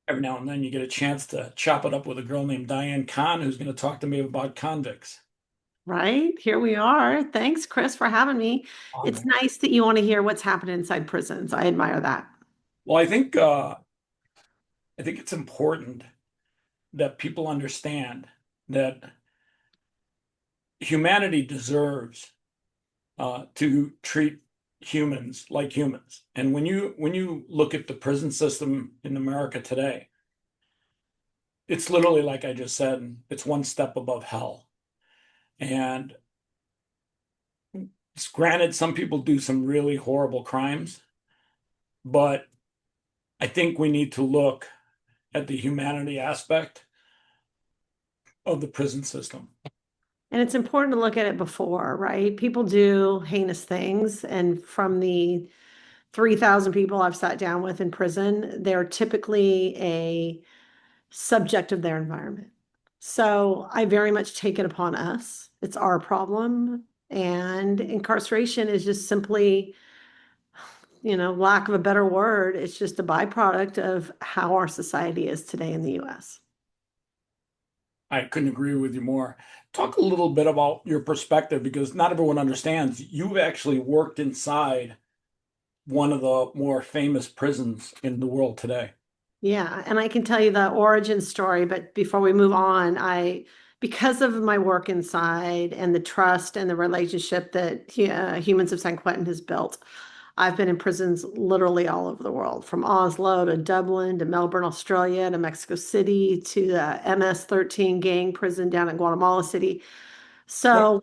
Every now and then you get a chance to chop it up with a girl named Diane Kahn who's going to talk to me about convicts. Right? Here we are. Thanks, Chris, for having me. It's nice that you want to hear what's happening inside prisons. I admire that. Well, I think it's important that people understand that humanity deserves to treat humans like humans. And when you look at the prison system in America today, it's literally like I just said, it's one step above hell. And it's granted, some people do some really horrible crimes, but I think we need to look at the humanity aspect of the prison system. And it's important to look at it before, right? People do heinous things. And from the 3,000 people I've sat down with in prison, they're typically a subject of their environment. So I very much take it upon us. It's our problem. And incarceration is just simply, lack of a better word, it's just a byproduct of how our society is today in the US. I couldn't agree with you more. Talk a little bit about your perspective because not everyone understands. You've actually worked inside one of the more famous prisons in the world today. Yeah, and I can tell you the origin story, but before we move on, because of my work inside and the trust and the relationship that Humans of San Quentin has built, I've been in prisons literally all over the world, from Oslo to Dublin to Melbourne, Australia to Mexico City to the MS-13 gang prison down in Guatemala City. Wait, So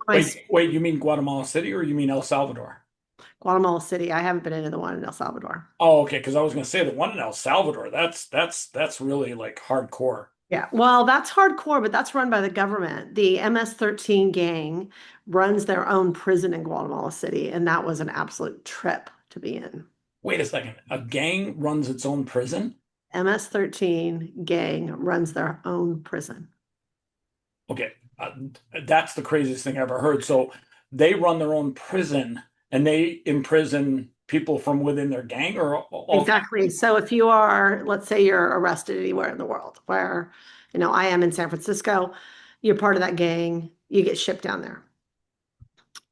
wait, you mean Guatemala City or you mean El Salvador? Guatemala City, I haven't been into the one in El Salvador. Oh, okay, because I was going to say the one in El Salvador, that's really like hardcore. Yeah, well, that's hardcore, but that's run by the government. The MS-13 gang runs their own prison in Guatemala City, and that was an absolute trip to be in. Wait a second, a gang runs its own prison? MS-13 gang runs their own prison. Okay, that's the craziest thing I ever heard. So they run their own prison and they imprison people from within their gang or all. Exactly. So if you are, let's say you're arrested anywhere in the world, where, I am in San Francisco, you're part of that gang, you get shipped down there.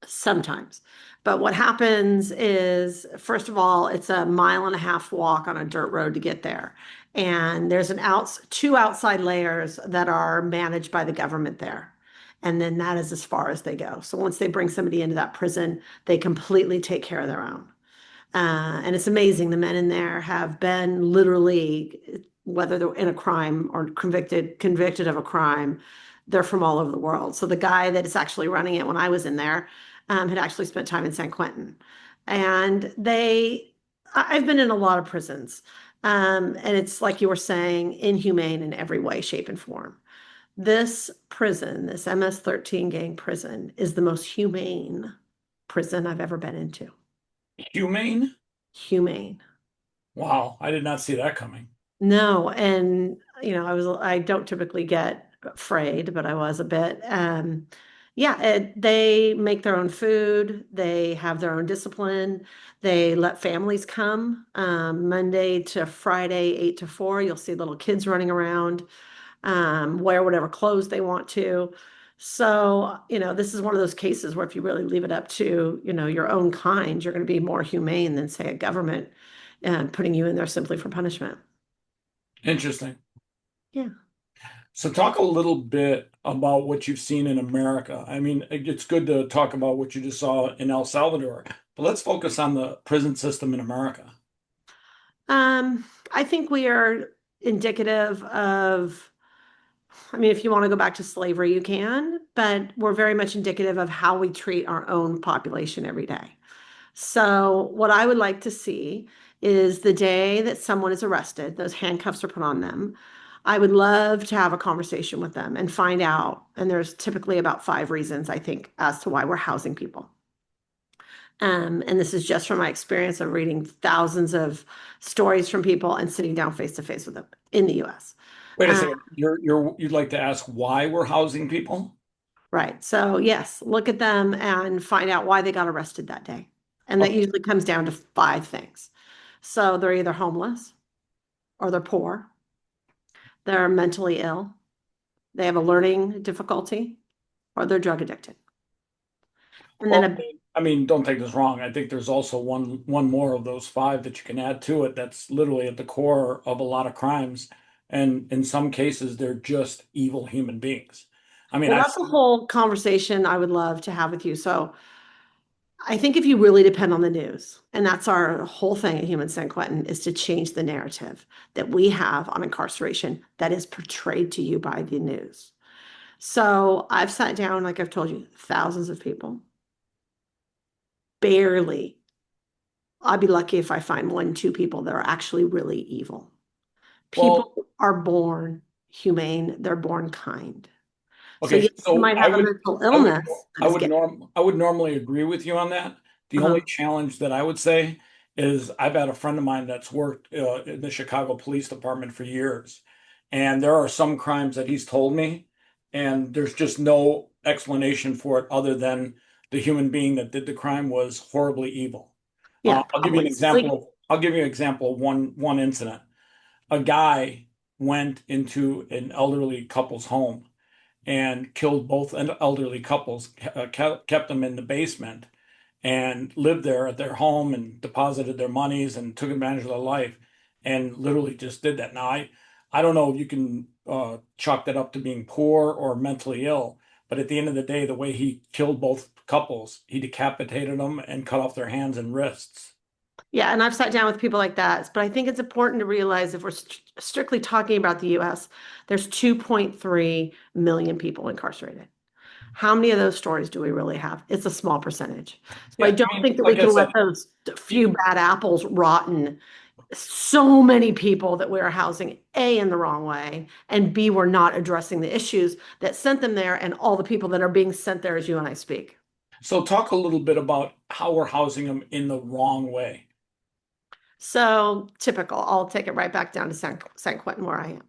Sometimes. But what happens is, first of all, it's a mile and a half walk on a dirt road to get there. And there's two outside layers that are managed by the government there. And then that is as far as they go. So once they bring somebody into that prison, they completely take care of their own. And it's amazing. The men in there have been literally, whether they're in a crime or convicted of a crime, they're from all over the world. So the guy that is actually running it when I was in there had actually spent time in San Quentin. And I've been in a lot of prisons. And it's like you were saying, inhumane in every way, shape, and form. This prison, this MS-13 gang prison, is the most humane prison I've ever been into. Humane? Humane. Wow, I did not see that coming. No, and I don't typically get afraid, but I was a bit. Yeah, they make their own food. They have their own discipline. They let families come Monday to Friday, 8 to 4. You'll see little kids running around, wear whatever clothes they want to. So, this is one of those cases where if you really leave it up to, your own kind, you're going to be more humane than, say, a government putting you in there simply for punishment. Interesting. Yeah. So talk a little bit about what you've seen in America. I mean, it's good to talk about what you just saw in El Salvador, but let's focus on the prison system in America. I think we are indicative of, I mean, if you want to go back to slavery, you can, but we're very much indicative of how we treat our own population every day. So, what I would like to see is the day that someone is arrested, those handcuffs are put on them. I would love to have a conversation with them and find out. And there's typically about 5 reasons, I think, as to why we're housing people. And this is just from my experience of reading thousands of stories from people and sitting down face to face with them in the US. Wait a second. You'd like to ask why we're housing people? Right. So, yes, look at them and find out why they got arrested that day. And that Okay. usually comes down to 5 things. So, they're either homeless or they're poor they're mentally ill, they have a learning difficulty, or they're drug addicted. And then Well, a I mean, don't take this wrong. I think there's also one more of those five that you can add to it that's literally at the core of a lot of crimes. And in some cases, they're just evil human beings. I mean, well, I've that's a whole conversation I would love to have with you. So I think if you really depend on the news, and that's our whole thing at Human San Quentin, is to change the narrative that we have on incarceration that is portrayed to you by the news. So I've sat down, like I've told you, thousands of people. Barely. I'd be lucky if I find one, two people that are actually really evil. well, People are born humane, they're born kind. So okay, yes, you so might have a mental I would, illness that is getting. I would normally agree with you on that. The only Uh-huh. challenge that I would say is I've had a friend of mine that's worked in the Chicago Police Department for years, and there are some crimes that he's told me, and there's just no explanation for it other than the human being that did the crime was horribly evil. Yeah, I'll give you an probably. example. I'll give you an example of one incident. A guy went into an elderly couple's home and killed both elderly couples, kept them in the basement, and lived there at their home and deposited their monies and took advantage of their life, and literally just did that. Now, I don't know if you can chalk that up to being poor or mentally ill, but at the end of the day, the way he killed both couples, he decapitated them and cut off their hands and wrists. Yeah, and I've sat down with people like that, but I think it's important to realize if we're strictly talking about the US, there's 2.3 million people incarcerated. How many of those stories do we really have? It's a small percentage. So I Yeah, I don't mean, think that we like I can said, let those few bad apples rotten so many people that we are housing A in the wrong way, and B, we're not addressing the issues that sent them there and all the people that are being sent there as you and I speak. so talk a little bit about how we're housing them in the wrong way. So typical, I'll take it right back down to San Quentin where I am.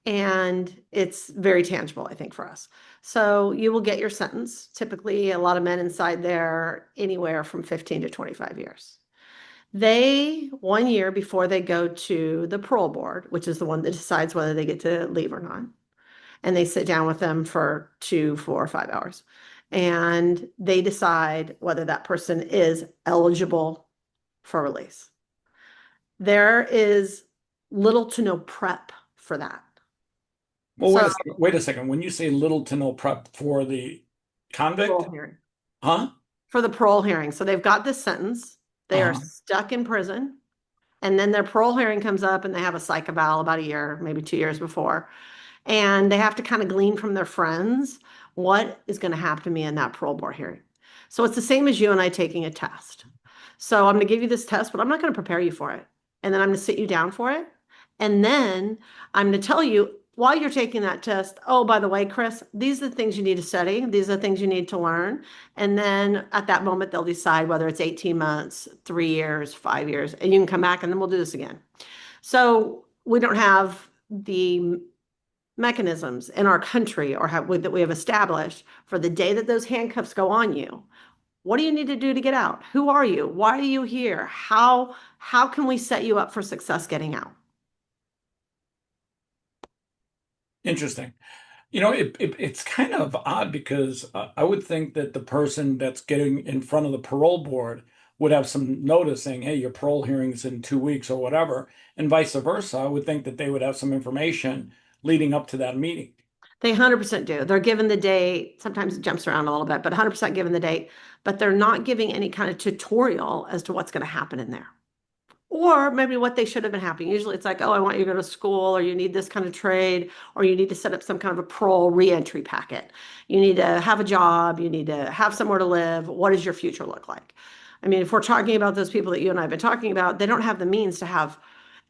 And it's very tangible, I think, for us. So you will get your sentence. Typically, a lot of men inside there, anywhere from 15 to 25 years. They, 1 year before they go to the parole board, which is the one that decides whether they get to leave or not, and they sit down with them for 2, 4, 5 hours, and they decide whether that person is eligible for release. There is little to no prep for that. Well, So, wait a second. When you say little to no prep for the convict, parole hearing. huh? For the parole hearing. So they've got this sentence. They are Uh-huh. stuck in prison. And then their parole hearing comes up and they have a psych eval about a year, maybe 2 years before. And they have to kind of glean from their friends what is going to happen to me in that parole board hearing. So it's the same as you and I taking a test. So I'm going to give you this test, but I'm not going to prepare you for it. And then I'm going to sit you down for it. And then I'm going to tell you while you're taking that test, oh, by the way, Chris, these are the things you need to study. These are the things you need to learn. And then at that moment, they'll decide whether it's 18 months, 3 years, 5 years, and you can come back and then we'll do this again. So we don't have the mechanisms in our country or that we have established for the day that those handcuffs go on you. What do you need to do to get out? Who are you? Why are you here? How can we set you up for success getting out? Interesting. You know, it's kind of odd because I would think that the person that's getting in front of the parole board would have some notice saying, hey, your parole hearing's in 2 weeks or whatever, and vice versa. I would think that they would have some information leading up to that meeting. They 100% do. They're given the date. Sometimes it jumps around a little bit, but 100% given the date. But they're not giving any kind of tutorial as to what's going to happen in there. Or maybe what they should have been happening. Usually it's like, oh, I want you to go to school, or you need this kind of trade, or you need to set up some kind of a parole reentry packet. You need to have a job, you need to have somewhere to live. What does your future look like? I mean, if we're talking about those people that you and I have been talking about, they don't have the means to have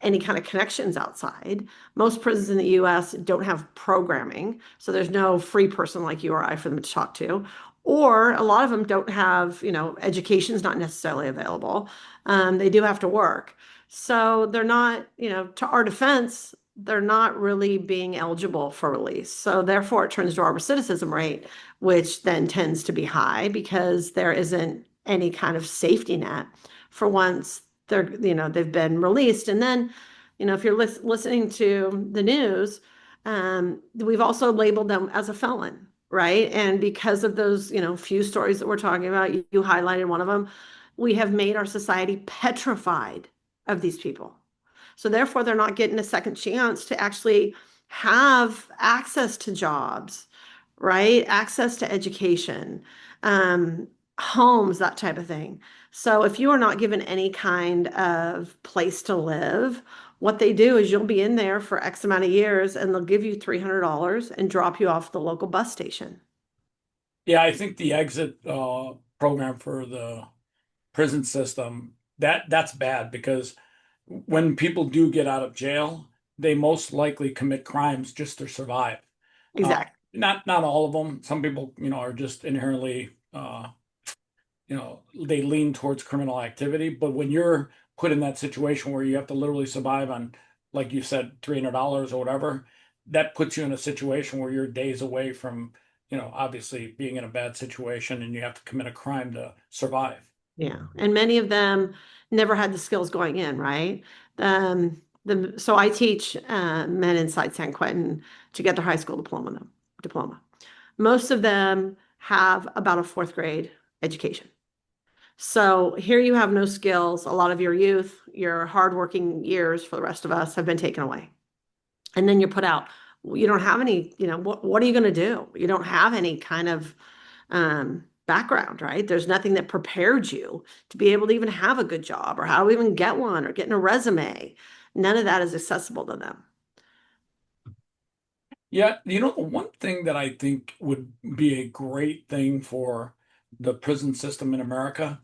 any kind of connections outside. Most prisons in the US don't have programming, so there's no free person like you or I for them to talk to. Or a lot of them don't have, education's not necessarily available. They do have to work. So they're not, to our defense, they're not really being eligible for release. So therefore, it turns to our recidivism rate, which then tends to be high because there isn't any kind of safety net for once they've been released. And then, if you're listening to the news, We've also labeled them as a felon, right? And because of those, few stories that we're talking about, you highlighted one of them, we have made our society petrified of these people. So therefore, they're not getting a second chance to actually have access to jobs, right? Access to education, um, homes, that type of thing. So if you are not given any kind of place to live, what they do is you'll be in there for X amount of years and they'll give you $300 and drop you off at the local bus station. Yeah, I think the exit program for the prison system, that's bad because when people do get out of jail, they most likely commit crimes just to survive. Exactly. Not all of them. Some people, are just inherently they lean towards criminal activity. But when you're put in that situation where you have to literally survive on, like you said, $300 or whatever, that puts you in a situation where you're days away from, obviously being in a bad situation and you have to commit a crime to survive. Yeah. And many of them never had the skills going in, right? So I teach men inside San Quentin to get their high school diploma. Most of them have about a fourth grade education. So here you have no skills. A lot of your youth, your hardworking years for the rest of us have been taken away. And then you're put out. You don't have any, what are you going to do? You don't have any kind of background, right? There's nothing that prepared you to be able to even have a good job or how to even get one or getting a resume. None of that is accessible to them. Yeah, the one thing that I think would be a great thing for the prison system in America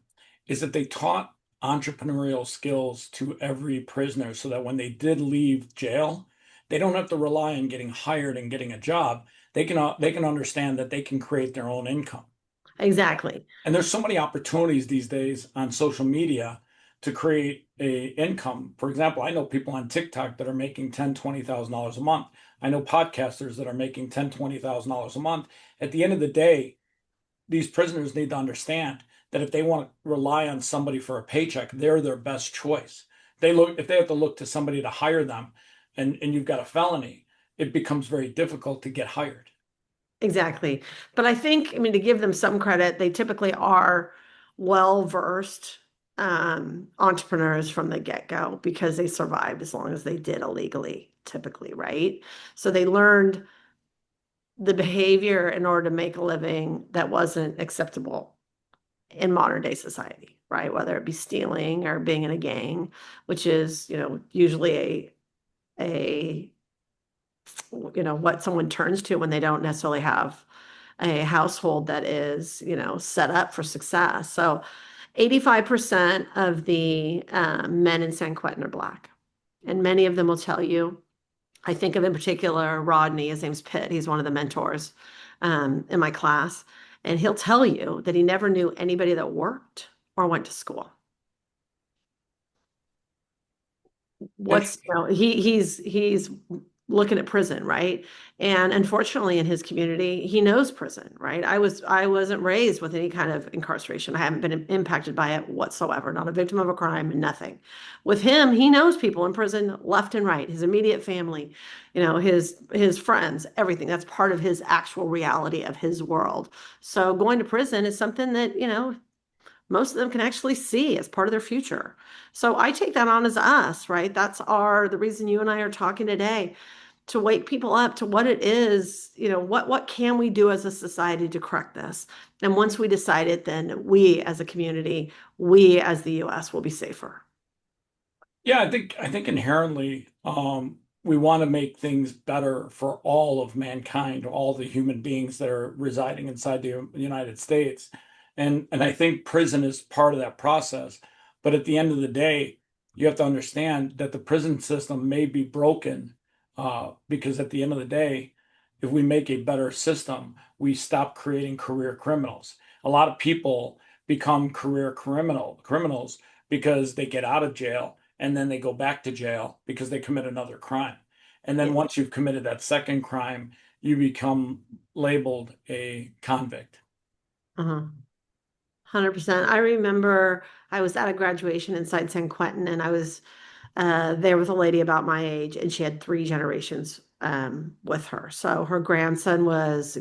is that they taught entrepreneurial skills to every prisoner so that when they did leave jail, they don't have to rely on getting hired and getting a job. They can understand that they can create their own income. Exactly. And there's so many opportunities these days on social media to create a income. For example, I know people on TikTok that are making $10, $20,000 a month. I know podcasters that are making $10, $20,000 a month. At the end of the day, these prisoners need to understand that if they want to rely on somebody for a paycheck, they're their best choice. If they have to look to somebody to hire them and you've got a felony, it becomes very difficult to get hired. Exactly. But I mean, to give them some credit, they typically are well-versed entrepreneurs from the get-go because they survived as long as they did illegally, typically, right? So they learned the behavior in order to make a living that wasn't acceptable in modern day society, right? Whether it be stealing or being in a gang, which is, usually a what someone turns to when they don't necessarily have a household that is, set up for success. So 85% of the men in San Quentin are Black. And many of them will tell you, I think of in particular Rodney, his name's Pitt. He's one of the mentors in my class. And he'll tell you that he never knew anybody that worked or went to school. What's Interesting. he's looking at prison, right? And unfortunately in his community he knows prison, right? I wasn't raised with any kind of incarceration. I haven't been impacted by it whatsoever, not a victim of a crime, nothing. With him, he knows people in prison left and right, his immediate family, his friends, everything. That's part of his actual reality of his world. So going to prison is something that, most of them can actually see as part of their future. So I take that on as us, right? The reason you and I are talking today, to wake people up to what it is, what can we do as a society to correct this? And once we decide it, then we as a community, we as the US will be safer. Yeah, I think inherently we want to make things better for all of mankind, all the human beings that are residing inside the United States. And I think prison is part of that process. But at the end of the day, you have to understand that the prison system may be broken because at the end of the day, if we make a better system, we stop creating career criminals. A lot of people become career criminals because they get out of jail and then they go back to jail because they commit another crime. And then Yeah. once you've committed that second crime, you become labeled a convict. Uh-huh. 100%. I remember I was at a graduation inside San Quentin and I was there was a lady about my age, and she had three generations with her. So her grandson was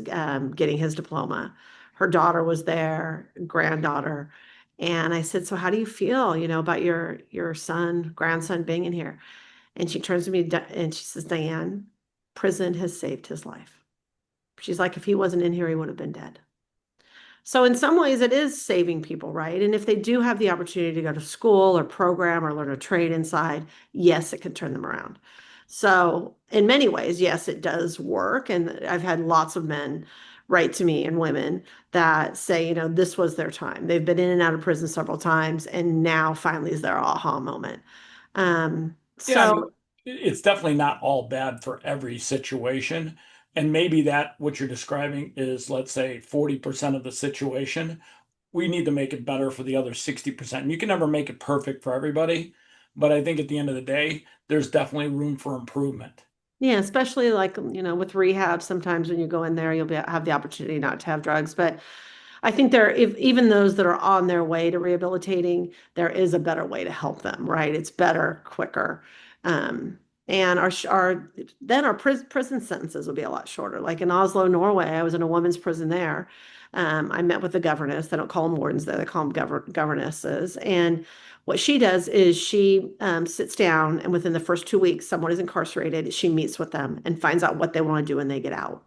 getting his diploma. Her daughter was there, granddaughter. And I said, "So how do you feel, about your son, grandson being in here?" And she turns to me and she says, "Diane, prison has saved his life." She's like, "If he wasn't in here, he would have been dead." So in some ways it is saving people, right? And if they do have the opportunity to go to school or program or learn a trade inside, yes, it can turn them around. So in many ways, yes, it does work. And I've had lots of men write to me and women that say, this was their time. They've been in and out of prison several times, and now finally is their aha moment. Yeah, I So mean, it's definitely not all bad for every situation. And maybe that what you're describing is, let's say, 40% of the situation. We need to make it better for the other 60%. And you can never make it perfect for everybody, but I think at the end of the day, there's definitely room for improvement. yeah, especially like, with rehab, sometimes when you go in there, have the opportunity not to have drugs. But I think if even those that are on their way to rehabilitating, there is a better way to help them, right? It's better, quicker. Um, and then our prison sentences will be a lot shorter. Like in Oslo, Norway, I was in a women's prison there. I met with the governess. They don't call them wardens there, they call them governesses. And what she does is she sits down, and within the first 2 weeks, someone is incarcerated. She meets with them and finds out what they want to do when they get out.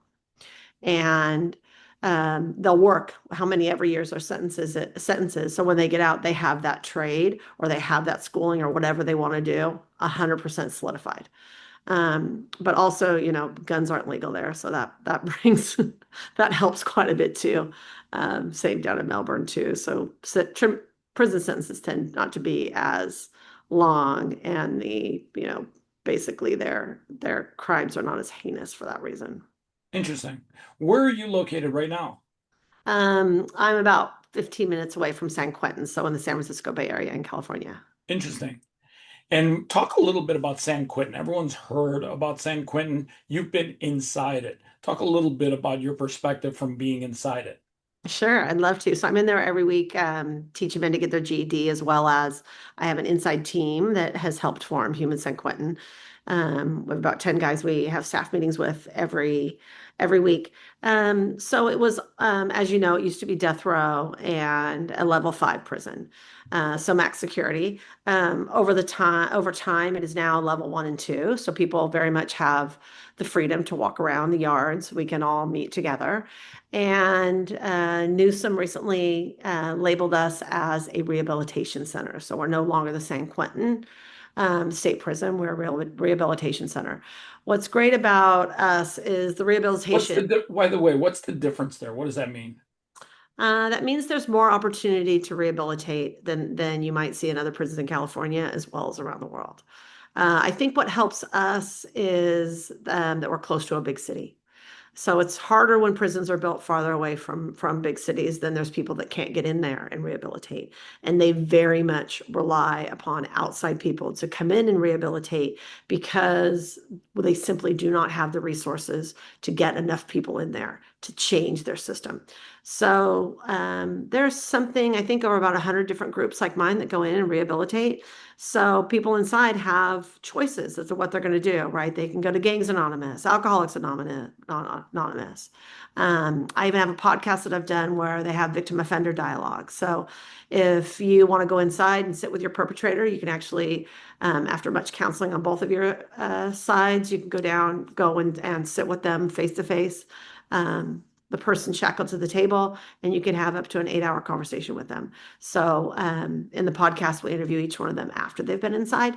And they'll work how many every years are sentences. So when they get out, they have that trade or they have that schooling or whatever they want to do 100% solidified. But also, guns aren't legal there, so that brings that helps quite a bit too. Same down in Melbourne too. So prison sentences tend not to be as long, and basically their crimes are not as heinous for that reason. Interesting. Where are you located right now? I'm about 15 minutes away from San Quentin, so in the San Francisco Bay Area in California. Interesting. And talk a little bit about San Quentin. Everyone's heard about San Quentin. You've been inside it. Talk a little bit about your perspective from being inside it. Sure, I'd love to. So I'm in there every week, teaching men to get their GED, as well as I have an inside team that has helped form Human San Quentin. We have about 10 guys we have staff meetings with every week. So it was, as you know, it used to be death row and a level 5 prison. So max security. Over time, it is now level 1 and 2. So people very much have the freedom to walk around the yards. We can all meet together. And Newsom recently labeled us as a rehabilitation center. So we're no longer the San Quentin State Prison. We're a rehabilitation center. What's great about us is the rehabilitation. By the way, what's the difference there? What does that mean? That means there's more opportunity to rehabilitate than you might see in other prisons in California as well as around the world. I think what helps us is that we're close to a big city. So it's harder when prisons are built farther away from big cities. Then there's people that can't get in there and rehabilitate. And they very much rely upon outside people to come in and rehabilitate because they simply do not have the resources to get enough people in there to change their system. So there's something, I think, over about 100 different groups like mine that go in and rehabilitate. So people inside have choices as to what they're going to do, right? They can go to Gangs Anonymous, Alcoholics Anonymous. I even have a podcast that I've done where they have victim offender dialogue. So if you want to go inside and sit with your perpetrator, you can actually, after much counseling on both of your sides, you can go and sit with them face to face. The person shackled to the table, and you can have up to an 8-hour conversation with them. So in the podcast, we interview each one of them after they've been inside.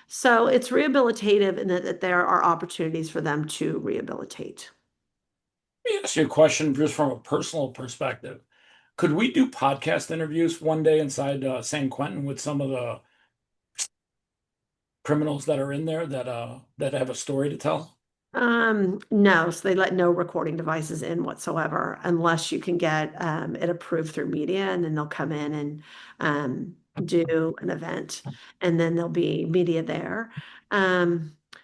So it's rehabilitative in that there are opportunities for them to rehabilitate. Let me ask you a question just from a personal perspective. Could we do podcast interviews one day inside San Quentin with some of the criminals that are in there that have a story to tell? No, so they let no recording devices in whatsoever unless you can get it approved through media, and then they'll come in and do an event, and then there'll be media there.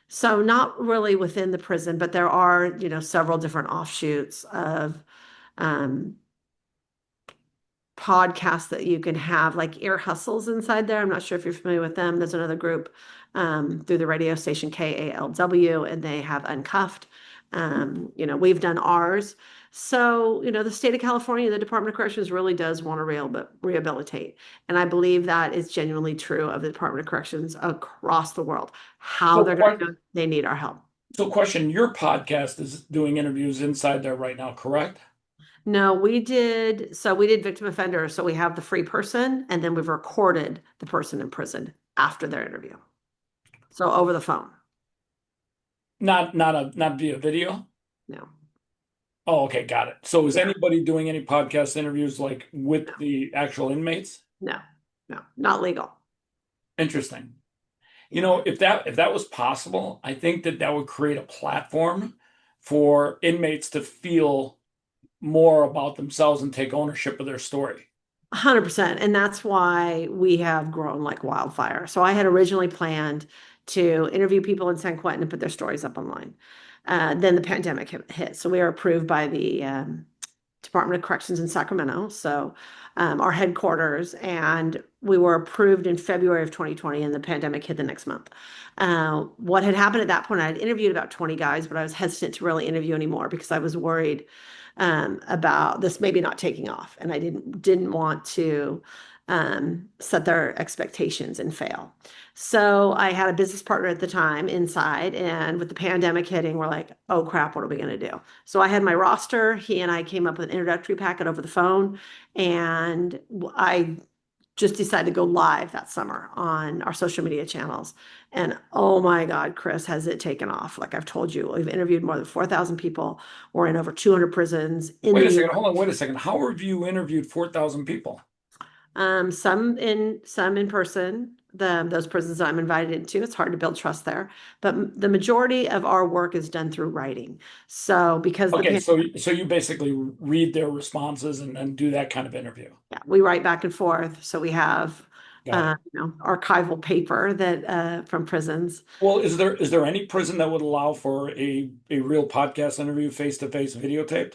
So not really within the prison, but there are, several different offshoots of um, podcasts that you can have, like Ear Hustles inside there. I'm not sure if you're familiar with them. There's another group through the radio station KALW, and they have Uncuffed. We've done ours. So, the state of California, the Department of Corrections really does want to rehabilitate. And I believe that is genuinely true of the Department of Corrections across the world. How So, they're going to do it, they need our help. question, your podcast is doing interviews inside there right now, correct? No, we did victim offender. So we have the free person, and then we've recorded the person in prison after their interview. So over the phone. Not via video. No, Oh, okay, got it. So is yeah, anybody doing any podcast interviews like with no, the actual inmates? no, no, not legal. Interesting. Yeah. If that was possible, I think that would create a platform for inmates to feel more about themselves and take ownership of their story. 100%. And that's why we have grown like wildfire. So I had originally planned to interview people in San Quentin and put their stories up online. Then the pandemic hit. So we are approved by the Department of Corrections in Sacramento, so our headquarters, and we were approved in February of 2020, and the pandemic hit the next month. What had happened at that point, I had interviewed about 20 guys, but I was hesitant to really interview anymore because I was worried about this maybe not taking off, and I didn't want to set their expectations and fail. So I had a business partner at the time inside, and with the pandemic hitting, we're like, oh crap, what are we going to do? So I had my roster. He and I came up with an introductory packet over the phone, and I just decided to go live that summer on our social media channels. And oh my God, Chris, has it taken off? Like I've told you, we've interviewed more than 4,000 people. We're in over 200 prisons in Wait the a second, U.S. hold on, wait a second. How have you interviewed 4,000 people? Some in person. Those prisons I'm invited into, it's hard to build trust there. But the majority of our work is done through writing. So because the Okay, pandemic, so you basically read their responses and do that kind of interview. yeah, we write back and forth. So we have Got it. archival paper that from prisons. Well, is there any prison that would allow for a real podcast interview face to face videotaped?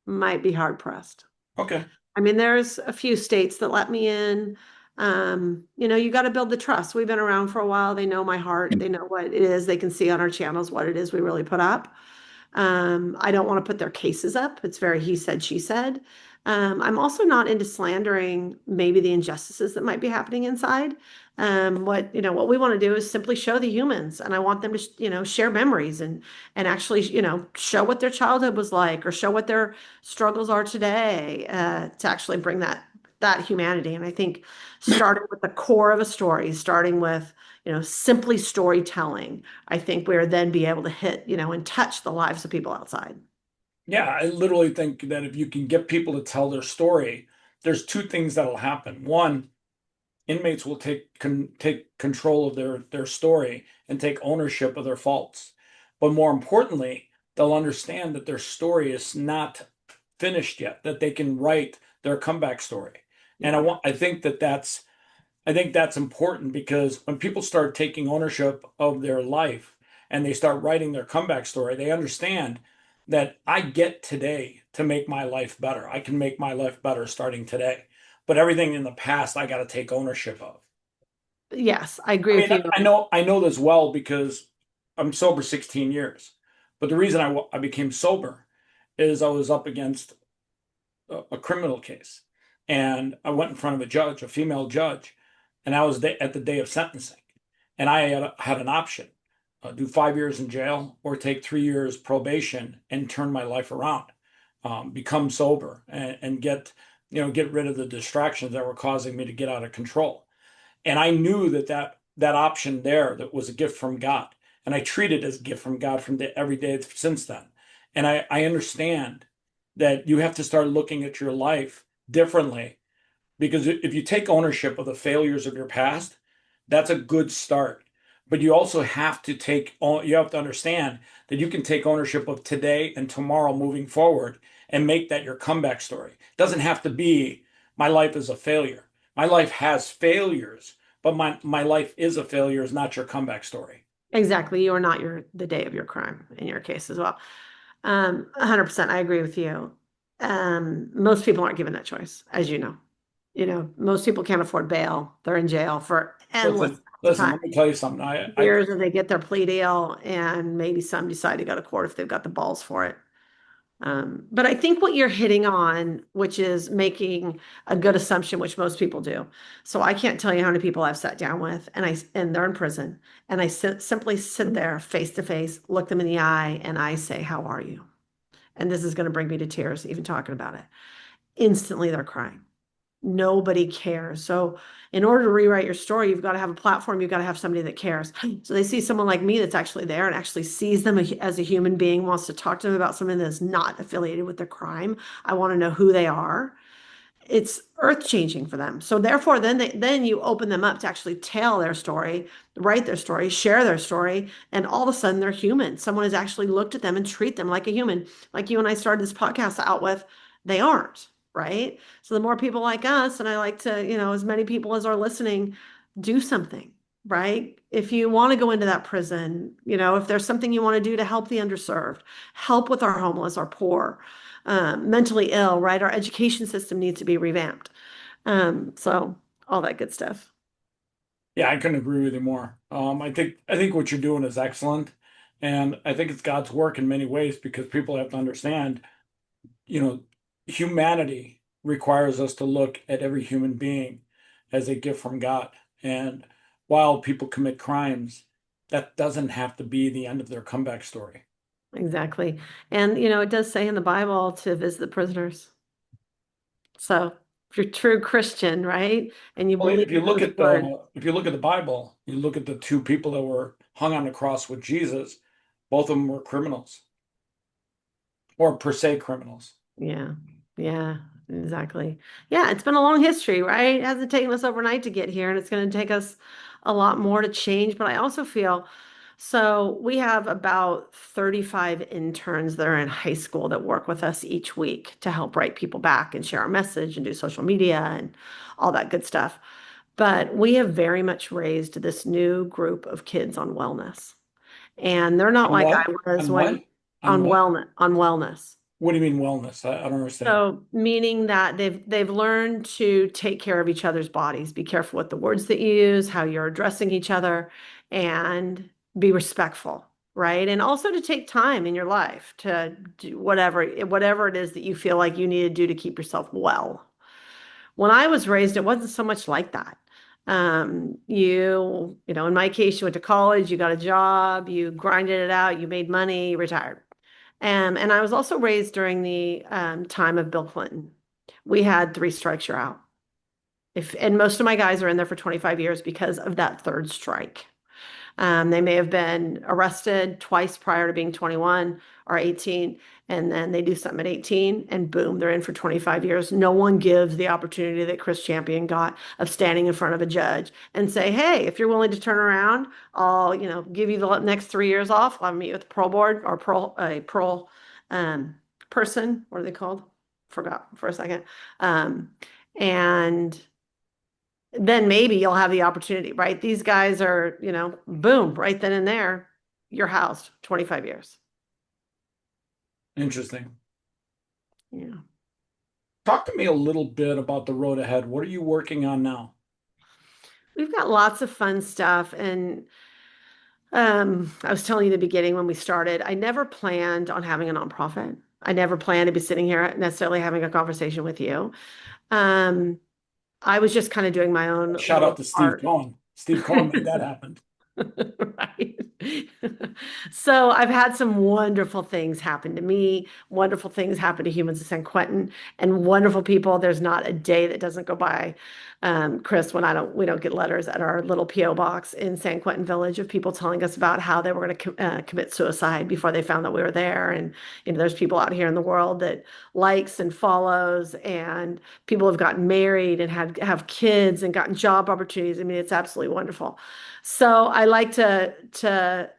Might be hard pressed. Okay. I mean, there's a few states that let me in. You got to build the trust. We've been around for a while. They know my heart. They know what it is. They can see on our channels what it is we really put up. I don't want to put their cases up. It's very he said, she said. I'm also not into slandering maybe the injustices that might be happening inside. What we want to do is simply show the humans, and I want them to, share memories and actually, show what their childhood was like, or show what their struggles are today, to actually bring that humanity. And I think starting with the core of a story, starting with, simply storytelling, I think we're then be able to hit, and touch the lives of people outside. Yeah, I literally think that if you can get people to tell their story, there's two things that'll happen. One, inmates will take control of their story and take ownership of their faults. But more importantly, they'll understand that their story is not finished yet, that they can write their comeback story. And Yeah. I think that's important because when people start taking ownership of their life and they start writing their comeback story, they understand that I get today to make my life better. I can make my life better starting today. But everything in the past, I got to take ownership of. Yes, I agree I with mean, you. I know this well because I'm sober 16 years. But the reason I became sober is I was up against a criminal case. And I went in front of a judge, a female judge, and I was at the day of sentencing. And I had an option, do 5 years in jail or take 3 years probation and turn my life around, become sober and get rid of the distractions that were causing me to get out of control. And I knew that option there that was a gift from God. And I treat it as a gift from God from every day since then. And I understand that you have to start looking at your life differently because if you take ownership of the failures of your past, that's a good start. But you also have to you have to understand that you can take ownership of today and tomorrow moving forward and make that your comeback story. It doesn't have to be my life is a failure. My life has failures, but my life is a failure is not your comeback story. Exactly. You are not the day of your crime in your case as well. 100%. I agree with you. Most people aren't given that choice, as you know. Most people can't afford bail. They're in jail for endless Listen, amounts of listen, time. let me tell you something. I Years and they get their plea deal, and maybe some decide to go to court if they've got the balls for it. But I think what you're hitting on, which is making a good assumption, which most people do. So I can't tell you how many people I've sat down with, and they're in prison, and I simply sit there face to face, look them in the eye, and I say, "How are you?" And this is going to bring me to tears, even talking about it. Instantly, they're crying. Nobody cares. So, in order to rewrite your story, you've got to have a platform. You've got to have somebody that cares. So they see someone like me that's actually there and actually sees them as a human being, wants to talk to them about something that's not affiliated with their crime. I want to know who they are. It's earth changing for them. So therefore, then you open them up to actually tell their story, write their story, share their story, and all of a sudden they're human. Someone has actually looked at them and treat them like a human, like you and I started this podcast out with. They aren't, right? So the more people like us, and I like to, as many people as are listening, do something, right? If you want to go into that prison, if there's something you want to do to help the underserved, help with our homeless, our poor, mentally ill, right? Our education system needs to be revamped. So all that good stuff. Yeah, I couldn't agree with you more. I think what you're doing is excellent, and I think it's God's work in many ways because people have to understand, you know, humanity requires us to look at every human being as a gift from God. And while people commit crimes, that doesn't have to be the end of their comeback story. Exactly. And it does say in the Bible to visit the prisoners. So if you're a true Christian, right, and you Well, believe in those words, if you look at the Bible, you look at the two people that were hung on the cross with Jesus, both of them were criminals or per se criminals. yeah, yeah, exactly. Yeah, it's been a long history, right? It hasn't taken us overnight to get here, and it's going to take us a lot more to change. But I also feel so we have about 35 interns that are in high school that work with us each week to help write people back and share our message and do social media and all that good stuff. But we have very much raised this new group of kids on wellness. And they're not On like I what? was On what? when On what? on wellness. What do you mean wellness? I don't understand. So meaning that they've learned to take care of each other's bodies, be careful with the words that you use, how you're addressing each other, and be respectful, right? And also to take time in your life to do whatever it is that you feel like you need to do to keep yourself well. When I was raised, it wasn't so much like that. In my case, you went to college, you got a job, you grinded it out, you made money, you retired. And I was also raised during the time of Bill Clinton. We had three strikes, you're out. And most of my guys are in there for 25 years because of that third strike. They may have been arrested twice prior to being 21 or 18, and then they do something at 18, and boom, they're in for 25 years. No one gives the opportunity that Chris Champion got of standing in front of a judge and say, "Hey, if you're willing to turn around, I'll, give you the next 3 years off. I'll meet with the parole board or parole um, person. What are they called? Forgot for a second. And then maybe you'll have the opportunity, right? These guys are, boom, right then and there, you're housed 25 years. Interesting. Yeah. Talk to me a little bit about the road ahead. What are you working on now? We've got lots of fun stuff. And I was telling you in the beginning when we started, I never planned on having a nonprofit. I never planned to be sitting here necessarily having a conversation with you. Um, I was just kind of doing my own Shout out little to Steve part. Cohen. Steve Cohen made that happen. Right. So I've had some wonderful things happen to me, wonderful things happen to humans in San Quentin, and wonderful people. There's not a day that doesn't go by, Chris, when we don't get letters at our little PO box in San Quentin Village of people telling us about how they were going to commit suicide before they found that we were there. And there's people out here in the world that likes and follows, and people have gotten married and have kids and gotten job opportunities. I mean, it's absolutely wonderful. So I like to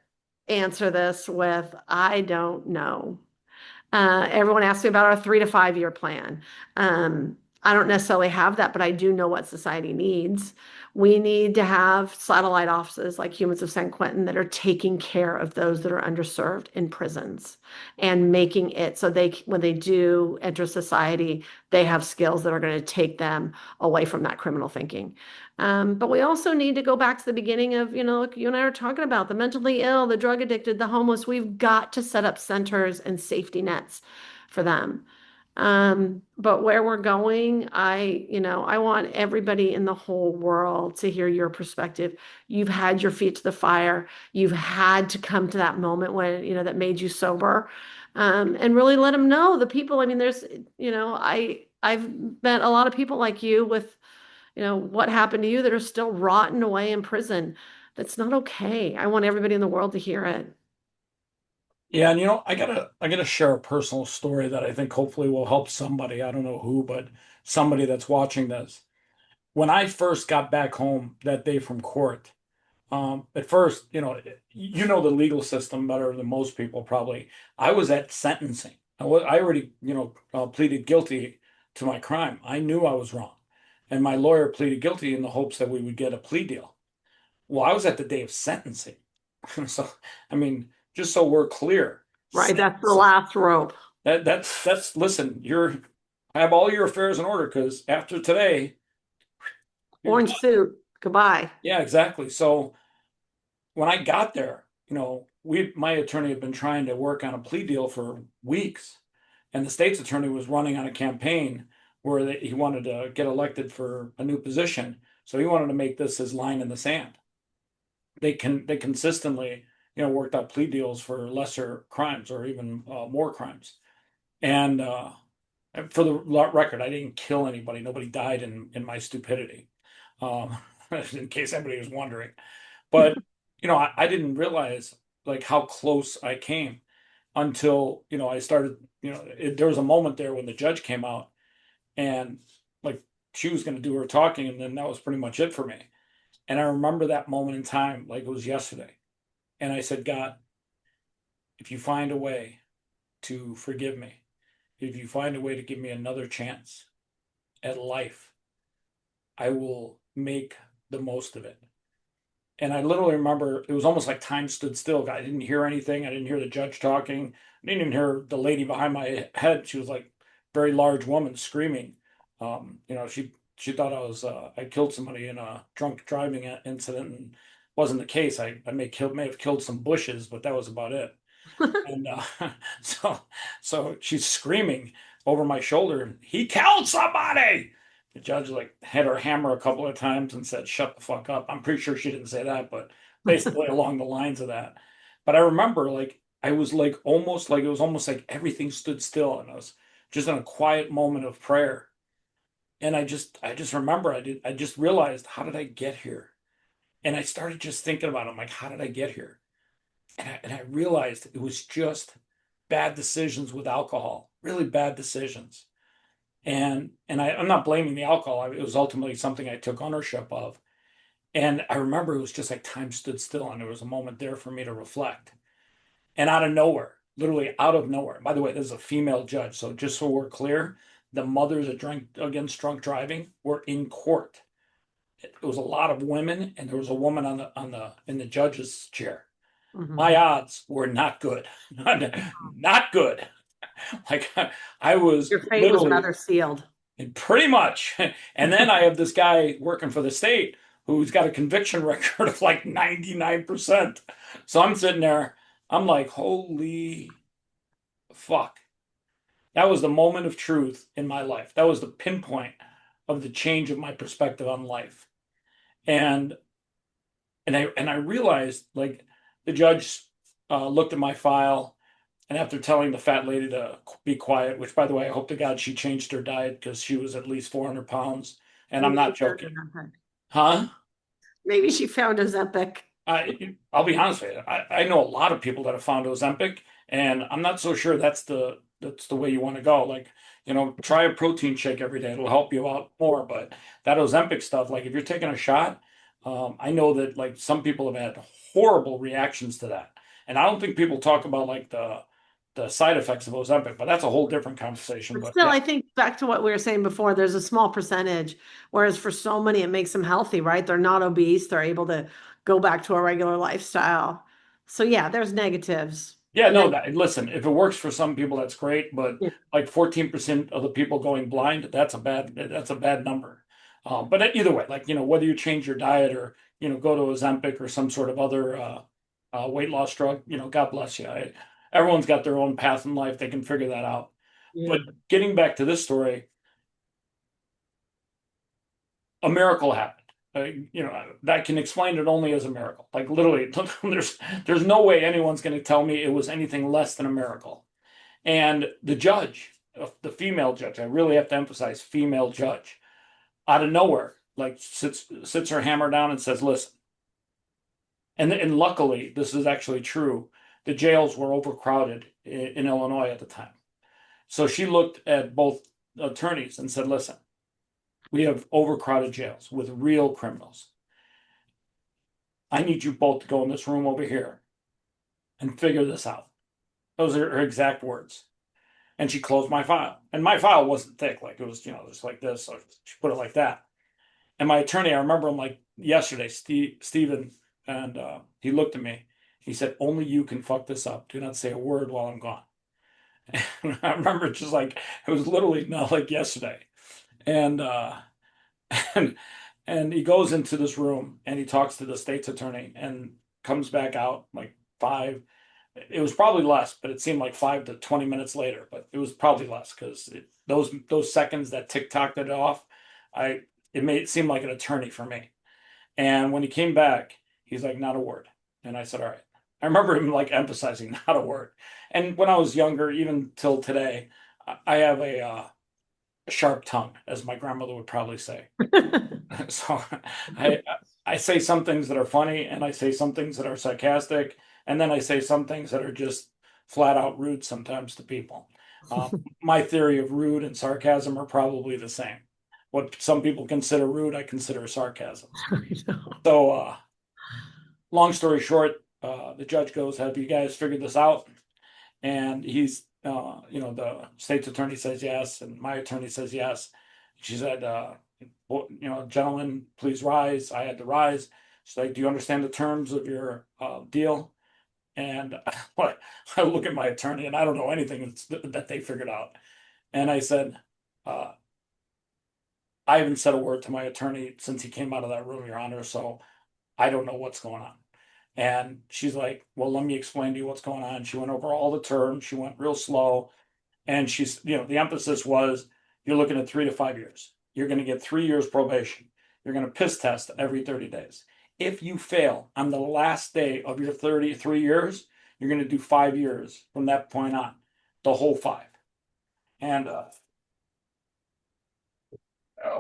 answer this with I don't know. Everyone asks me about our 3 to 5 year plan. I don't necessarily have that, but I do know what society needs. We need to have satellite offices like Humans of San Quentin that are taking care of those that are underserved in prisons and making it so when they do enter society, they have skills that are going to take them away from that criminal thinking. But we also need to go back to the beginning of, look, you and I are talking about the mentally ill, the drug addicted, the homeless. We've got to set up centers and safety nets for them. But where we're going, I want everybody in the whole world to hear your perspective. You've had your feet to the fire. You've had to come to that moment when, that made you sober. And really let them know the people. I mean, I've met a lot of people like you with, what happened to you that are still rotting away in prison. That's not okay. I want everybody in the world to hear it. Yeah, and I gotta share a personal story that I think hopefully will help somebody. I don't know who, but somebody that's watching this. When I first got back home that day from court, at first, you know the legal system better than most people probably. I was at sentencing. I already, pleaded guilty to my crime. I knew I was wrong, and my lawyer pleaded guilty in the hopes that we would get a plea deal. Well, I was at the day of sentencing. So, I mean, just so we're clear, Right. That's the sentencing. last rope. That's listen, have all your affairs in order because after today, you're Orange done. suit. Goodbye. Yeah, exactly. So when I got there, my attorney had been trying to work on a plea deal for weeks, and the state's attorney was running on a campaign where he wanted to get elected for a new position. So he wanted to make this his line in the sand. They consistently, worked out plea deals for lesser crimes or even more crimes. And for the record, I didn't kill anybody. Nobody died in my stupidity. Um, in case anybody was wondering. But I didn't realize like how close I came until I started. There was a moment there when the judge came out and like she was going to do her talking, and then that was pretty much it for me. And I remember that moment in time like it was yesterday. And I said, God, if you find a way to forgive me, if you find a way to give me another chance at life, I will make the most of it. And I literally remember it was almost like time stood still. I didn't hear anything. I didn't hear the judge talking. I didn't even hear the lady behind my head. She was like a very large woman screaming. She thought I killed somebody in a drunk driving incident, and wasn't the case. I may have killed some bushes, but that was about it. And so she's screaming over my shoulder, he killed somebody. The judge like had her hammer a couple of times and said, shut the fuck up. I'm pretty sure she didn't say that, but basically along the lines of that. But I remember like I was like almost like it was almost like everything stood still and I was just in a quiet moment of prayer. And I just remember I just realized how did I get here? And I started just thinking about it. I'm like, how did I get here? And I realized it was just bad decisions with alcohol, really bad decisions. And I'm not blaming the alcohol. It was ultimately something I took ownership of. And I remember it was just like time stood still, and there was a moment there for me to reflect. And out of nowhere, literally out of nowhere. By the way, this is a female judge, so just so we're clear, the mothers that drank against drunk driving were in court. It was a lot of women, and there was a woman on the in the judge's chair. My Mhm. odds were not good. Not good. Like I was Your fate was literally rather sealed. pretty much. And then I have this guy working for the state who's got a conviction record of like 99%. So I'm sitting there, I'm like, holy fuck. That was the moment of truth in my life. That was the pinpoint of the change of my perspective on life. And and I realized like the judge looked at my file. And after telling the fat lady to be quiet, which by the way, I hope to God she changed her diet because she was at least 400 pounds. And I'm Maybe she not found joking. Ozempic. Huh? Maybe she found Ozempic. I'll be honest with you. I know a lot of people that have found Ozempic, and I'm not so sure that's the way you want to go. Like, try a protein shake every day. It'll help you out more. But that Ozempic stuff, like if you're taking a shot, I know that like some people have had horrible reactions to that. And I don't think people talk about like the side effects of Ozempic, but that's a whole different conversation. But But still, yeah, I think back to what we were saying before, there's a small percentage, whereas for so many, it makes them healthy, right? They're not obese, they're able to go back to a regular lifestyle. So yeah, there's negatives. yeah, no, Neg- that, listen, if it works for some people, that's great. But yeah. like 14% of the people going blind, that's a bad number. But either way, like, whether you change your diet or, go to Ozempic or some sort of other weight loss drug, God bless you. Everyone's got their own path in life. They can figure that out. But Yeah. getting back to this story, a miracle happened. That can explain it only as a miracle. Like literally, there's no way anyone's going to tell me it was anything less than a miracle. And the judge, the female judge, I really have to emphasize female judge, out of nowhere, like sits her hammer down and says, "Listen." And luckily, this is actually true. The jails were overcrowded in Illinois at the time. So she looked at both attorneys and said, "Listen, we have overcrowded jails with real criminals. I need you both to go in this room over here and figure this out." Those are her exact words. And she closed my file. And my file wasn't thick, like it was, just like this. So she put it like that. And my attorney, I remember him like yesterday, Steven, and he looked at me. He said, "Only you can fuck this up. Do not say a word while I'm gone." And I remember just like it was literally not like yesterday. And and and he goes into this room and he talks to the state's attorney and comes back out like five. It was probably less, but it seemed like 5 to 20 minutes later. But it was probably less because those seconds that tick-tocked it off, I it made it seem like an attorney for me. And when he came back, he's like, "Not a word." And I said, "All right." I remember him like emphasizing not a word. And when I was younger, even till today, I have a sharp tongue, as my grandmother would probably say. So I I say some things that are funny, and I say some things that are sarcastic, and then I say some things that are just flat out rude sometimes to people. My theory of rude and sarcasm are probably the same. What some people consider rude, I consider sarcasm. I know. So, long story short, the judge goes, "Have you guys figured this out?" And the state's attorney says yes, and my attorney says yes. She said, well, "Gentlemen, please rise." I had to rise. She's like, "Do you understand the terms of your deal?" And I look at my attorney, and I don't know anything that they figured out. And I said, uh, "I haven't said a word to my attorney since he came out of that room, Your Honor, so I don't know what's going on." And she's like, "Well, let me explain to you what's going on." She went over all the terms. She went real slow. And the emphasis was, you're looking at 3 to 5 years. You're going to get 3 years probation. You're going to piss test every 30 days. If you fail on the last day of your 33 years, you're going to do 5 years from that point on, the whole five. And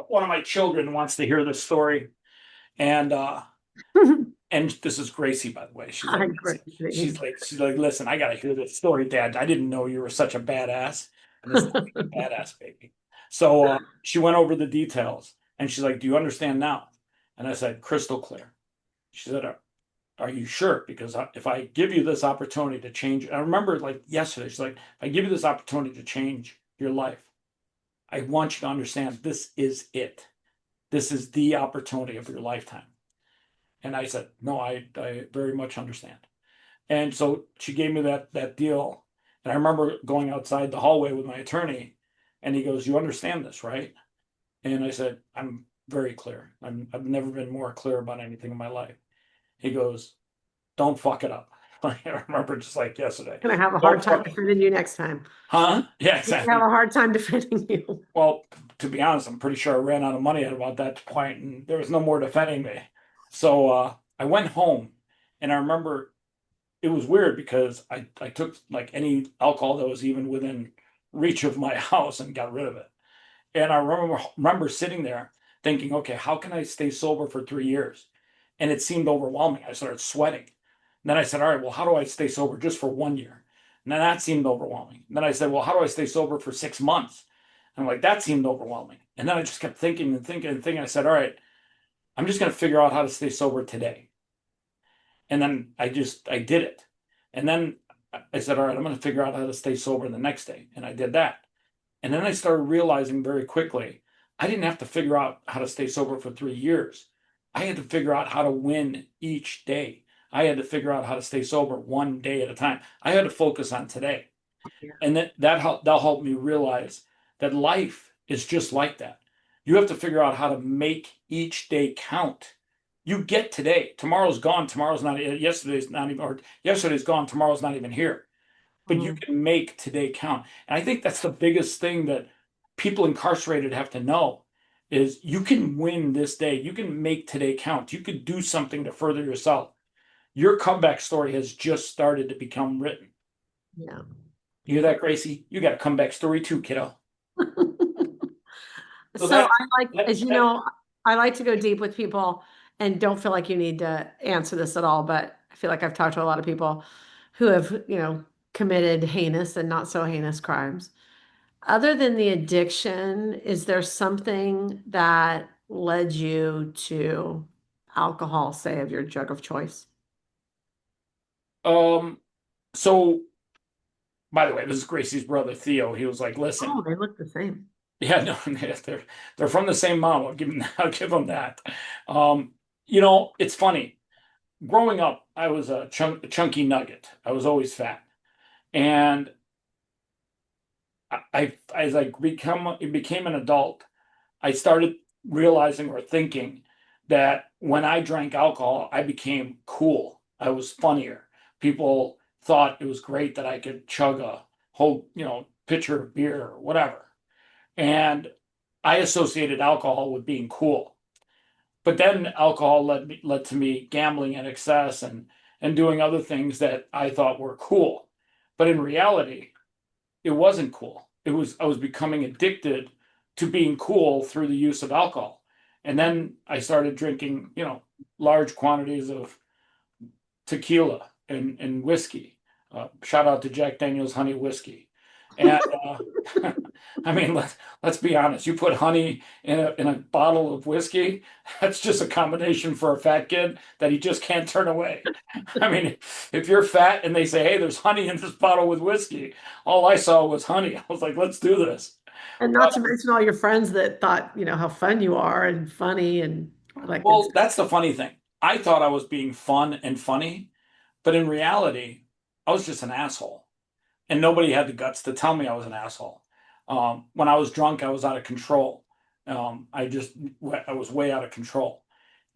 one of my children wants to hear this story. And and this is Gracie, by the way. She's I like, agree. "Listen, I gotta hear this story, Dad. I didn't know you were such a badass." And this is a badass baby. So she went over the details, and she's like, "Do you understand now?" And I said, "Crystal clear." She said, "Are you sure? Because if I give you this opportunity to change," I remember like yesterday, she's like, "If I give you this opportunity to change your life, I want you to understand this is it. This is the opportunity of your lifetime." And I said, "No, I very much understand." And so she gave me that deal. And I remember going outside the hallway with my attorney, and he goes, "You understand this, right?" And I said, "I'm very clear. I've never been more clear about anything in my life." He goes, "Don't fuck it up." I remember just like yesterday. Gonna have a hard Don't time fuck it. defending you next time. Huh? Yeah, You're gonna exactly. have a hard time defending you. Well, to be honest, I'm pretty sure I ran out of money at about that point, and there was no more defending me. So I went home, and I remember it was weird because I took like any alcohol that was even within reach of my house and got rid of it. And I remember sitting there thinking, okay, how can I stay sober for 3 years? And it seemed overwhelming. I started sweating. And then I said, all right, well, how do I stay sober just for 1 year? And then that seemed overwhelming. And then I said, well, how do I stay sober for 6 months? And I'm like, that seemed overwhelming. And then I just kept thinking and thinking and thinking. I said, all right, I'm just going to figure out how to stay sober today. And then I did it. And then I said, all right, I'm going to figure out how to stay sober the next day. And I did that. And then I started realizing very quickly, I didn't have to figure out how to stay sober for 3 years. I had to figure out how to win each day. I had to figure out how to stay sober one day at a time. I had to focus on today. Yeah. And that helped me realize that life is just like that. You have to figure out how to make each day count. You get today. Tomorrow's gone. Tomorrow's not, yesterday's not even, or yesterday's gone. Tomorrow's not even here. But you Mhm. can make today count. And I think that's the biggest thing that people incarcerated have to know is you can win this day. You can make today count. You could do something to further yourself. Your comeback story has just started to become written. Yeah. You hear that, Gracie? You got a comeback story too, kiddo. So So I like, that, as you that know, I like to go deep with people and don't feel like you need to answer this at all, but I feel like I've talked to a lot of people who have, committed heinous and not so heinous crimes. Other than the addiction, is there something that led you to alcohol, say, of your drug of choice? um so by the way, this is Gracie's brother Theo. He was like, Oh, listen, they look the same. yeah, no, they're from the same mom. I'll give them that. Um, it's funny. Growing up, I was a chunky nugget. I was always fat. And as I became an adult, I started realizing or thinking that when I drank alcohol, I became cool. I was funnier. People thought it was great that I could chug a whole, pitcher of beer or whatever. And I associated alcohol with being cool. But then alcohol led to me gambling in excess and doing other things that I thought were cool. But in reality, it wasn't cool. I was becoming addicted to being cool through the use of alcohol. And then I started drinking, large quantities of tequila and whiskey. Shout out to Jack Daniel's Honey Whiskey. And I mean, let's be honest. You put honey in a bottle of whiskey, that's just a combination for a fat kid that he just can't turn away. I mean, if you're fat and they say, "Hey, there's honey in this bottle with whiskey," all I saw was honey. I was like, "Let's do this." And not to mention all your friends that thought, how fun you are and funny and all that good Well, stuff. that's the funny thing. I thought I was being fun and funny, but in reality, I was just an asshole. And nobody had the guts to tell me I was an asshole. When I was drunk, I was out of control. I was way out of control.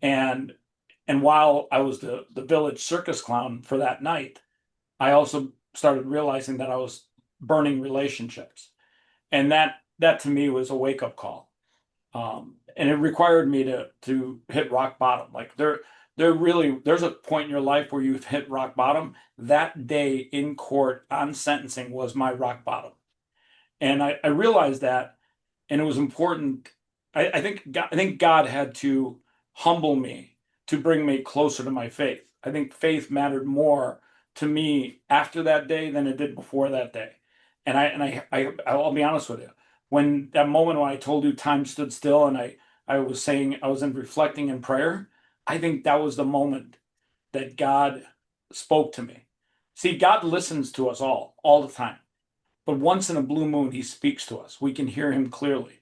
And while I was the village circus clown for that night, I also started realizing that I was burning relationships, and that to me was a wake up call. And it required me to hit rock bottom. Like there's a point in your life where you've hit rock bottom. That day in court on sentencing was my rock bottom. And I realized that, and it was important. I think God had to humble me to bring me closer to my faith. I think faith mattered more to me after that day than it did before that day. I'll be honest with you. When that moment when I told you time stood still and I was saying I was in reflecting in prayer, I think that was the moment that God spoke to me. See, God listens to us all the time. But once in a blue moon, he speaks to us. We can hear him clearly.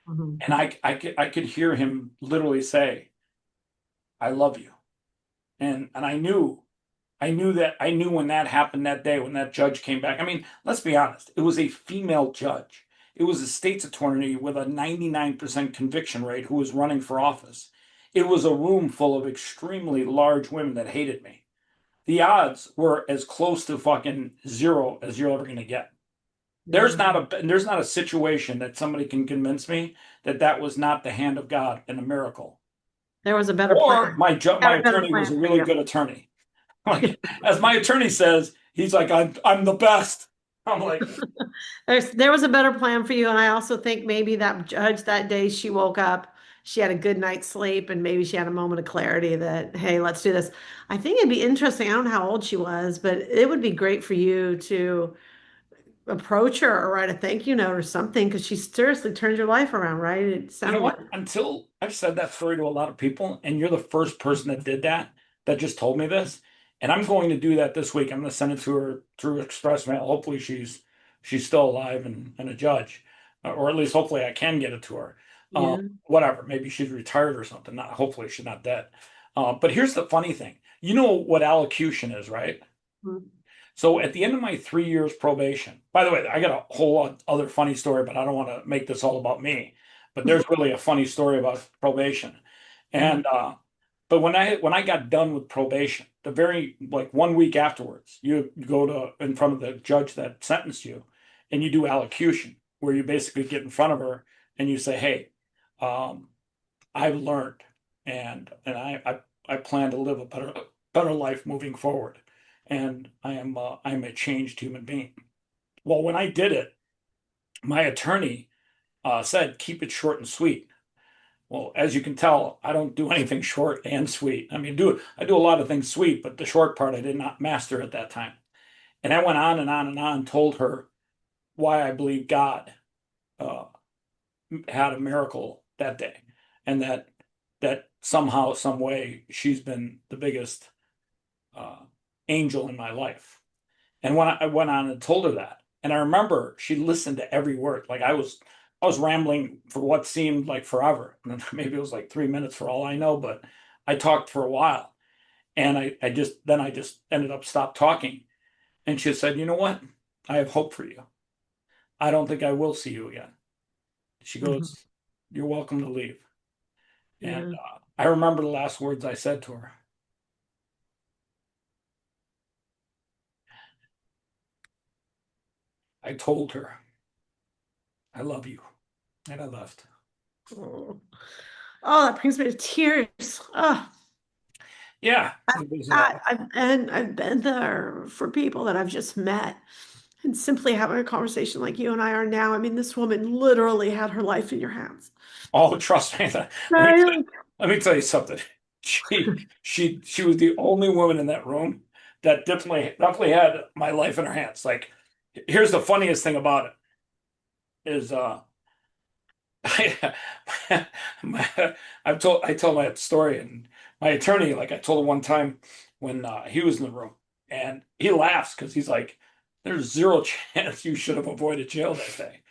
Mhm. And I could hear him literally say, I love you. And I knew when that happened that day, when that judge came back. I mean, let's be honest, it was a female judge. It was a state's attorney with a 99% conviction rate who was running for office. It was a room full of extremely large women that hated me. The odds were as close to fucking zero as you're ever going to get. Yeah. There's not a situation that somebody can convince me that that was not the hand of God and a miracle. There was a better Or plan. my Got a better attorney was plan a for really you. good attorney. Like as my attorney says, he's like I'm the best. I'm like, There was a better plan for you, and I also think maybe that judge that day she woke up, she had a good night's sleep, and maybe she had a moment of clarity that, hey, let's do this. I think it'd be interesting. I don't know how old she was, but it would be great for you to approach her or write a thank you note or something because she seriously turned your life around, right? It you know sounded like. what? Until I've said that story to a lot of people, and you're the first person that did that just told me this. And I'm going to do that this week. I'm going to send it to her through express mail. Hopefully she's still alive and a judge, or at least hopefully I can get it to her. Yeah. Whatever, maybe she's retired or something. Not hopefully she's not dead. But here's the funny thing. You know what allocution is, right? Mm. So at the end of my 3 years probation, by the way, I got a whole other funny story, but I don't want to make this all about me. But there's really a funny story about probation. Mm. And but when I got done with probation, the very like 1 week afterwards, you go to in front of the judge that sentenced you, and you do allocution, where you basically get in front of her and you say, "Hey, um, I've learned, and I plan to live a better life moving forward, and I'm a changed human being." Well, when I did it, my attorney said, "Keep it short and sweet." Well, as you can tell, I don't do anything short and sweet. I mean, I do a lot of things sweet, but the short part I did not master at that time. And I went on and on and on, told her why I believe God uh, had a miracle that day, and that somehow, some way, she's been the biggest uh, angel in my life. And when I went on and told her that, and I remember she listened to every word. Like I was rambling for what seemed like forever. And maybe it was like 3 minutes for all I know, but I talked for a while. And I just ended up stopped talking. And she said, "You know what? I have hope for you. I don't think I will see you again." She Mhm. goes, "You're welcome to leave." And Yeah. I remember the last words I said to her. I told her, "I love you." And I left. Oh, oh, that brings me to tears. Oh, Yeah, it was I've been there for people that I've just met. And simply having a conversation like you and I are now, I mean, this woman literally had her life in your hands. oh, trust me. Right? Let me tell you something. She was the only woman in that room that definitely had my life in her hands. Like, here's the funniest thing about it is I, I told my story, and my attorney, like I told him one time when he was in the room, and he laughs because he's like, "There's zero chance you should have avoided jail that day."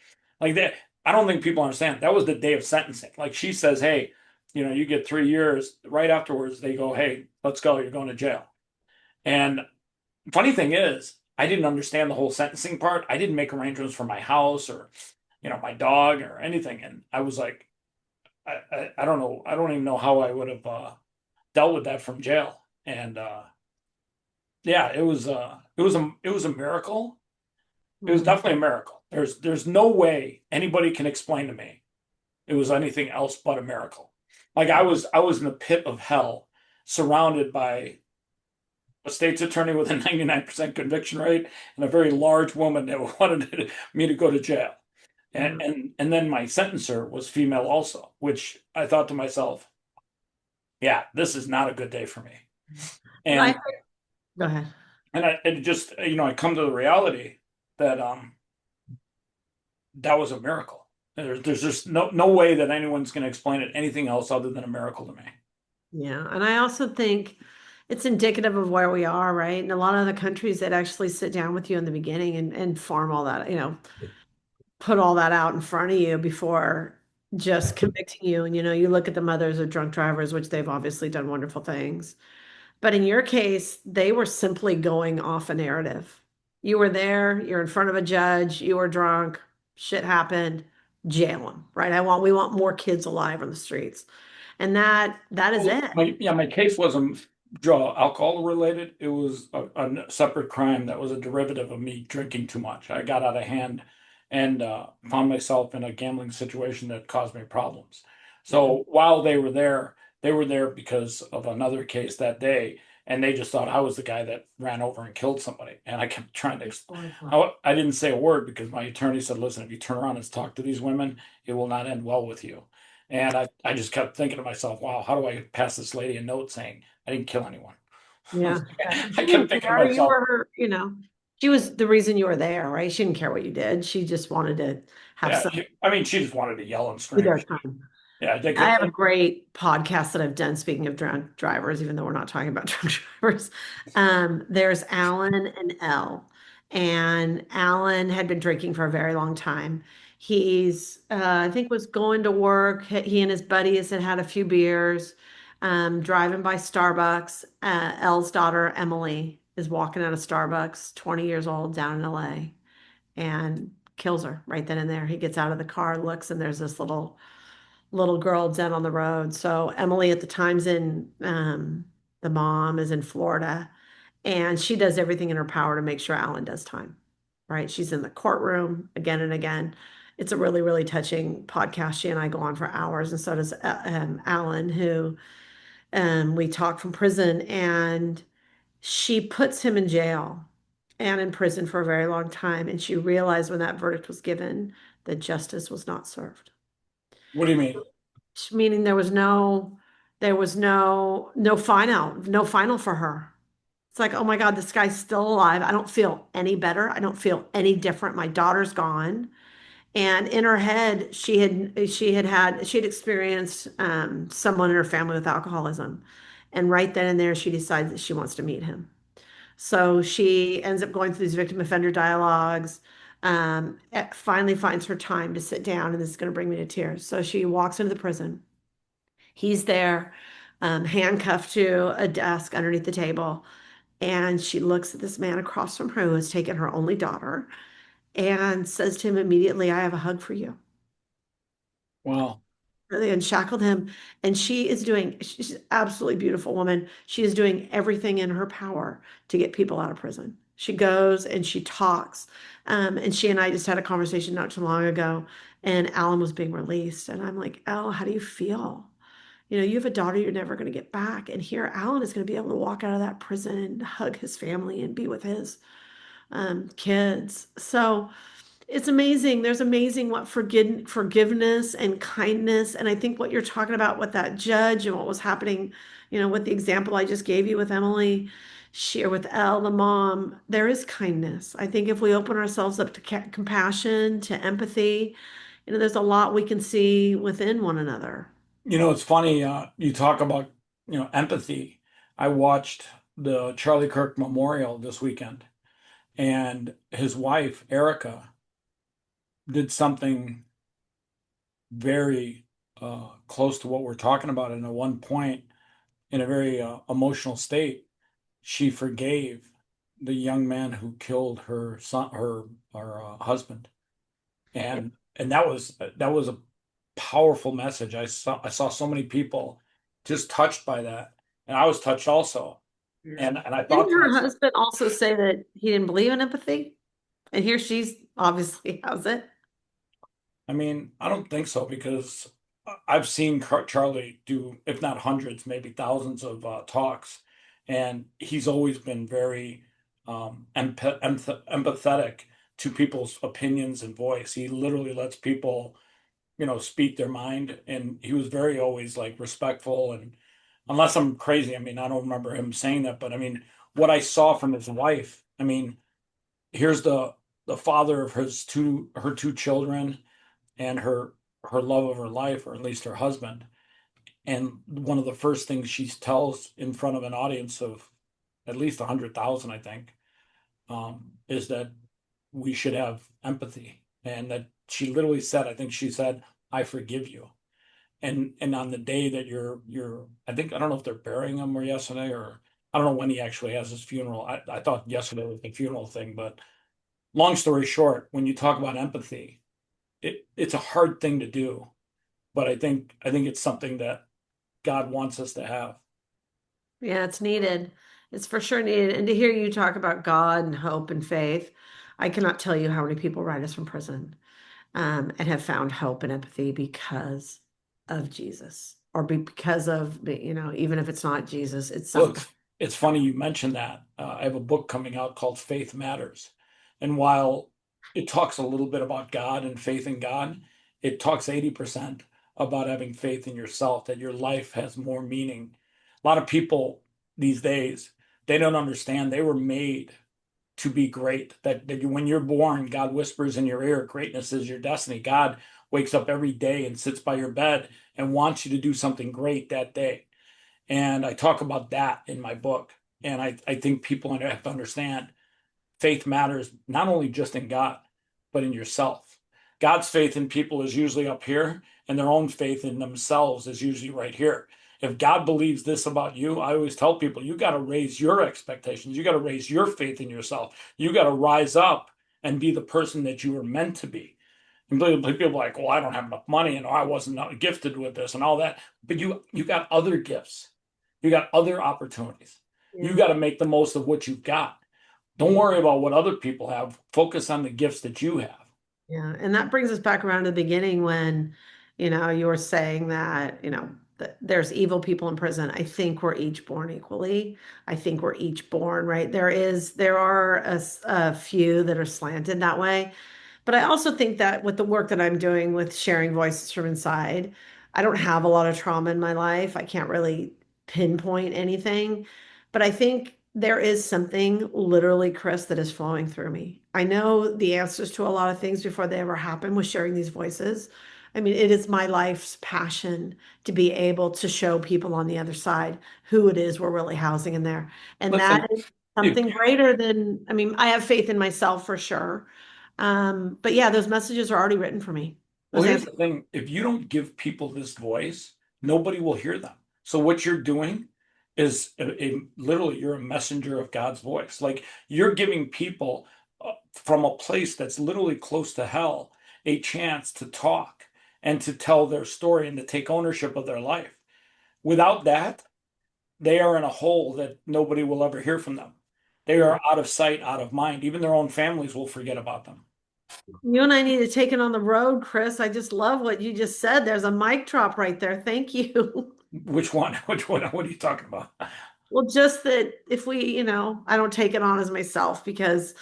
Like that, I don't think people understand. That was the day of sentencing. Like she says, "Hey, you get 3 years." Right afterwards, they go, "Hey, let's go. You're going to jail." And funny thing is, I didn't understand the whole sentencing part. I didn't make arrangements for my house or my dog or anything, and I was like. I don't know. I don't even know how I would have dealt with that from jail. And yeah, it was a miracle. It was Mhm. definitely a miracle. There's no way anybody can explain to me it was anything else but a miracle. Like I was in the pit of hell, surrounded by a state's attorney with a 99% conviction rate and a very large woman that wanted me to go to jail. And, Yeah. and then my sentencer was female also, which I thought to myself, yeah, this is not a good day for me. I And go ahead. it just I come to the reality that that was a miracle. There's just no way that anyone's going to explain it anything else other than a miracle to me. Yeah, and I also think it's indicative of where we are, right? And a lot of the countries that actually sit down with you in the beginning and farm all that, put all that out in front of you before just convicting you. And you look at the mothers of drunk drivers, which they've obviously done wonderful things. But in your case, they were simply going off a narrative. You were there, you're in front of a judge, you were drunk, shit happened, jail them, right? We want more kids alive on the streets. And that is Well, it. my case wasn't drug alcohol related. It was a separate crime that was a derivative of me drinking too much. I got out of hand and found myself in a gambling situation that caused me problems. Yeah. So while they were there because of another case that day, and they just thought I was the guy that ran over and killed somebody. And I kept trying to. I didn't say a word because my attorney said, "Listen, if you turn around and talk to these women, it will not end well with you." And I just kept thinking to myself, wow, how do I pass this lady a note saying I didn't kill anyone? Yeah. I She kept didn't thinking to care. You myself, were, she was the reason you were there, right? She didn't care what you did. She just wanted to have yeah, some I mean, she just wanted to yell and do scream. their time. Yeah, I think I it, have a great podcast that I've done, speaking of drunk drivers, even though we're not talking about drunk drivers. There's Alan and Elle, and Alan had been drinking for a very long time. I think, was going to work. He and his buddies had had a few beers, driving by Starbucks. Elle's daughter, Emily, is walking out of Starbucks, 20 years old, down in LA, and kills her right then and there. He gets out of the car, looks, and there's this little girl dead on the road. So Emily at the time's in the mom is in Florida, and she does everything in her power to make sure Alan does time. Right? She's in the courtroom again and again. It's a really, really touching podcast. She and I go on for hours, and so does Alan, who we talk from prison, and she puts him in jail and in prison for a very long time. And she realized when that verdict was given that justice was not served, what do you mean? meaning no final for her. It's like, oh my God, this guy's still alive. I don't feel any better. I don't feel any different. My daughter's gone. And in her head, she had experienced someone in her family with alcoholism. And right then and there, she decides that she wants to meet him. So she ends up going through these victim offender dialogues. Finally finds her time to sit down, and this is going to bring me to tears. So she walks into the prison. He's there, handcuffed to a desk underneath the table. And she looks at this man across from her who has taken her only daughter and says to him immediately, I have a hug for you. Well, Really unshackled him. And she's an absolutely beautiful woman. She is doing everything in her power to get people out of prison. She goes and she talks. And she and I just had a conversation not too long ago, and Alan was being released. And I'm like, Elle, how do you feel? You have a daughter you're never going to get back. And here, Alan is going to be able to walk out of that prison and hug his family and be with his kids. So it's amazing. There's amazing what forgiveness and kindness. And I think what you're talking about with that judge and what was happening, with the example I just gave you with Emily, or with Elle, the mom, there is kindness. I think if we open ourselves up to compassion, to empathy, there's a lot we can see within one another. it's funny. You talk about, empathy. I watched the Charlie Kirk Memorial this weekend, and his wife, Erica, did something very close to what we're talking about. And at one point, in a very emotional state, she forgave the young man who killed her son, her husband, and that was a powerful message. I saw so many people just touched by that, and I was touched also. Yeah. And I Didn't thought to her myself, husband also say that he didn't believe in empathy? And here she's obviously has it. I mean, I don't think so because I've seen Charlie do, if not hundreds, maybe thousands of talks, and he's always been very empathetic to people's opinions and voice. He literally lets people, speak their mind, and he was very always like respectful. And unless I'm crazy, I mean, I don't remember him saying that, but I mean, what I saw from his wife, I mean, here's the father of her two children and her love of her life, or at least her husband. And one of the first things she tells in front of an audience of at least 100,000, I think, is that we should have empathy, and that she literally said, I think she said, "I forgive you." And on the day that I don't know if they're burying him or yesterday, or I don't know when he actually has his funeral. I thought yesterday was the funeral thing, but long story short, when you talk about empathy, it's a hard thing to do, but I think it's something that God wants us to have. Yeah, it's needed. It's for sure needed. And to hear you talk about God and hope and faith, I cannot tell you how many people write us from prison, and have found hope and empathy because of Jesus, or because of, even if it's not Jesus, it's Well, some. it's funny you mentioned that. I have a book coming out called Faith Matters. And while it talks a little bit about God and faith in God, it talks 80% about having faith in yourself, that your life has more meaning. A lot of people these days, they don't understand they were made to be great. When you're born, God whispers in your ear, greatness is your destiny. God wakes up every day and sits by your bed and wants you to do something great that day. And I talk about that in my book. And I think people have to understand faith matters not only just in God, but in yourself. God's faith in people is usually up here, and their own faith in themselves is usually right here. If God believes this about you, I always tell people, you got to raise your expectations. You got to raise your faith in yourself. You got to rise up and be the person that you were meant to be. And people are like, well, I don't have enough money and I wasn't gifted with this and all that. But you got other gifts. You got other opportunities. You Yeah. got to make the most of what you've got. Don't worry about what other people have. Focus on the gifts that you have. Yeah, and that brings us back around to the beginning when, you were saying that, that there's evil people in prison. I think we're each born equally. I think we're each born, right? There are a few that are slanted that way. But I also think that with the work that I'm doing with sharing voices from inside, I don't have a lot of trauma in my life. I can't really pinpoint anything, but I think there is something literally, Chris, that is flowing through me. I know the answers to a lot of things before they ever happen with sharing these voices. I mean, it is my life's passion to be able to show people on the other side who it is we're really housing in there. And Listen, that is if something greater than, I mean, I have faith in myself for sure. But yeah, those messages are already written for me. well, Those here's answers. the thing. If you don't give people this voice, nobody will hear them. So what you're doing is literally you're a messenger of God's voice. Like you're giving people from a place that's literally close to hell a chance to talk and to tell their story and to take ownership of their life. Without that, they are in a hole that nobody will ever hear from them. They Yeah. are out of sight, out of mind. Even their own families will forget about them. You and I need to take it on the road, Chris. I just love what you just said. There's a mic drop right there. Thank you. Which one? Which one? What are you talking about? Well, just that if I don't take it on as myself because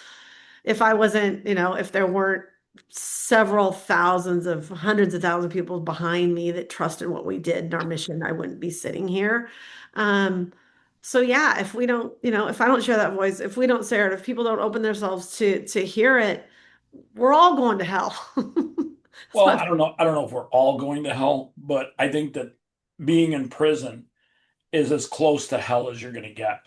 if I wasn't, if there weren't several thousands of hundreds of thousands of people behind me that trusted what we did in our mission, I wouldn't be sitting here. Um, so yeah, if we don't, if I don't share that voice, if we don't share it, if people don't open themselves to hear it, we're all going to hell. That's Well, my, I don't know. I don't know if we're all going to hell, but I think that being in prison is as close to hell as you're going to get.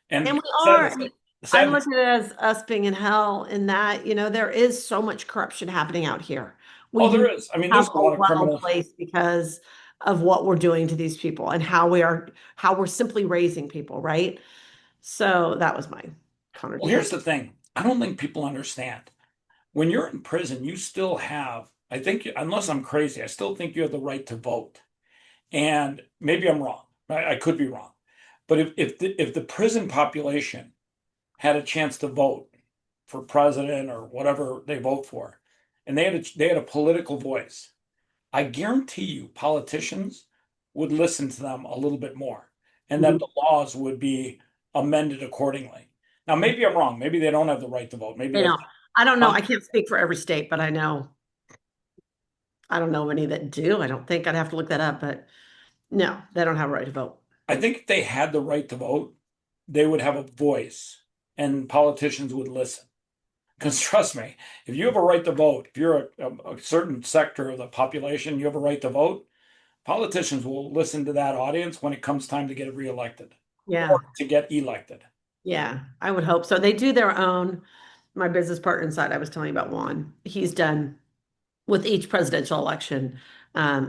and And we sad are. to I mean, say, I sad to look at it as us being in hell in that, there is so much corruption happening out here. We oh, do there is. I mean, have there's a a lot of well criminals. place because of what we're doing to these people and how we're simply raising people, right? So that was my Well, counterpoint. here's the thing. I don't think people understand. When you're in prison, you still have, I think, unless I'm crazy, I still think you have the right to vote. And maybe I'm wrong. I could be wrong. But if the prison population had a chance to vote for president or whatever they vote for, and they had a political voice, I guarantee you politicians would listen to them a little bit more, and that Mhm. the laws would be amended accordingly. Now, maybe I'm wrong. Maybe they don't have the right to vote. Maybe They that's don't. I don't know. I can't speak for every state, but I don't know any that do. I don't think I'd have to look that up, but no, they don't have a right to vote. I think if they had the right to vote, they would have a voice, and politicians would listen. Because trust me, if you have a right to vote, if you're a certain sector of the population, you have a right to vote, politicians will listen to that audience when it comes time to get reelected or Yeah. to get elected. Yeah, I would hope so. They do their own. My business partner inside, I was telling you about Juan. He's done with each presidential election.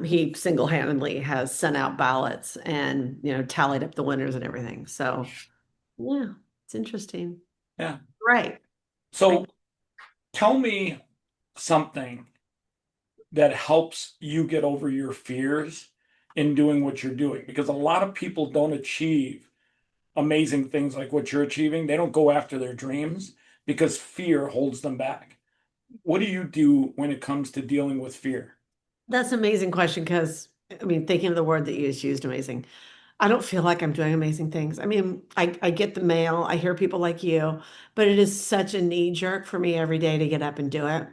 He single-handedly has sent out ballots and tallied up the winners and everything. So yeah, it's interesting. Yeah. Right. I So tell me something that helps you get over your fears in doing what you're doing, because a lot of people don't achieve amazing things like what you're achieving. They don't go after their dreams because fear holds them back. What do you do when it comes to dealing with fear? That's an amazing question because I mean, thinking of the word that you just used, amazing. I don't feel like I'm doing amazing things. I mean, I get the mail, I hear people like you, but it is such a knee jerk for me every day to get up and do it.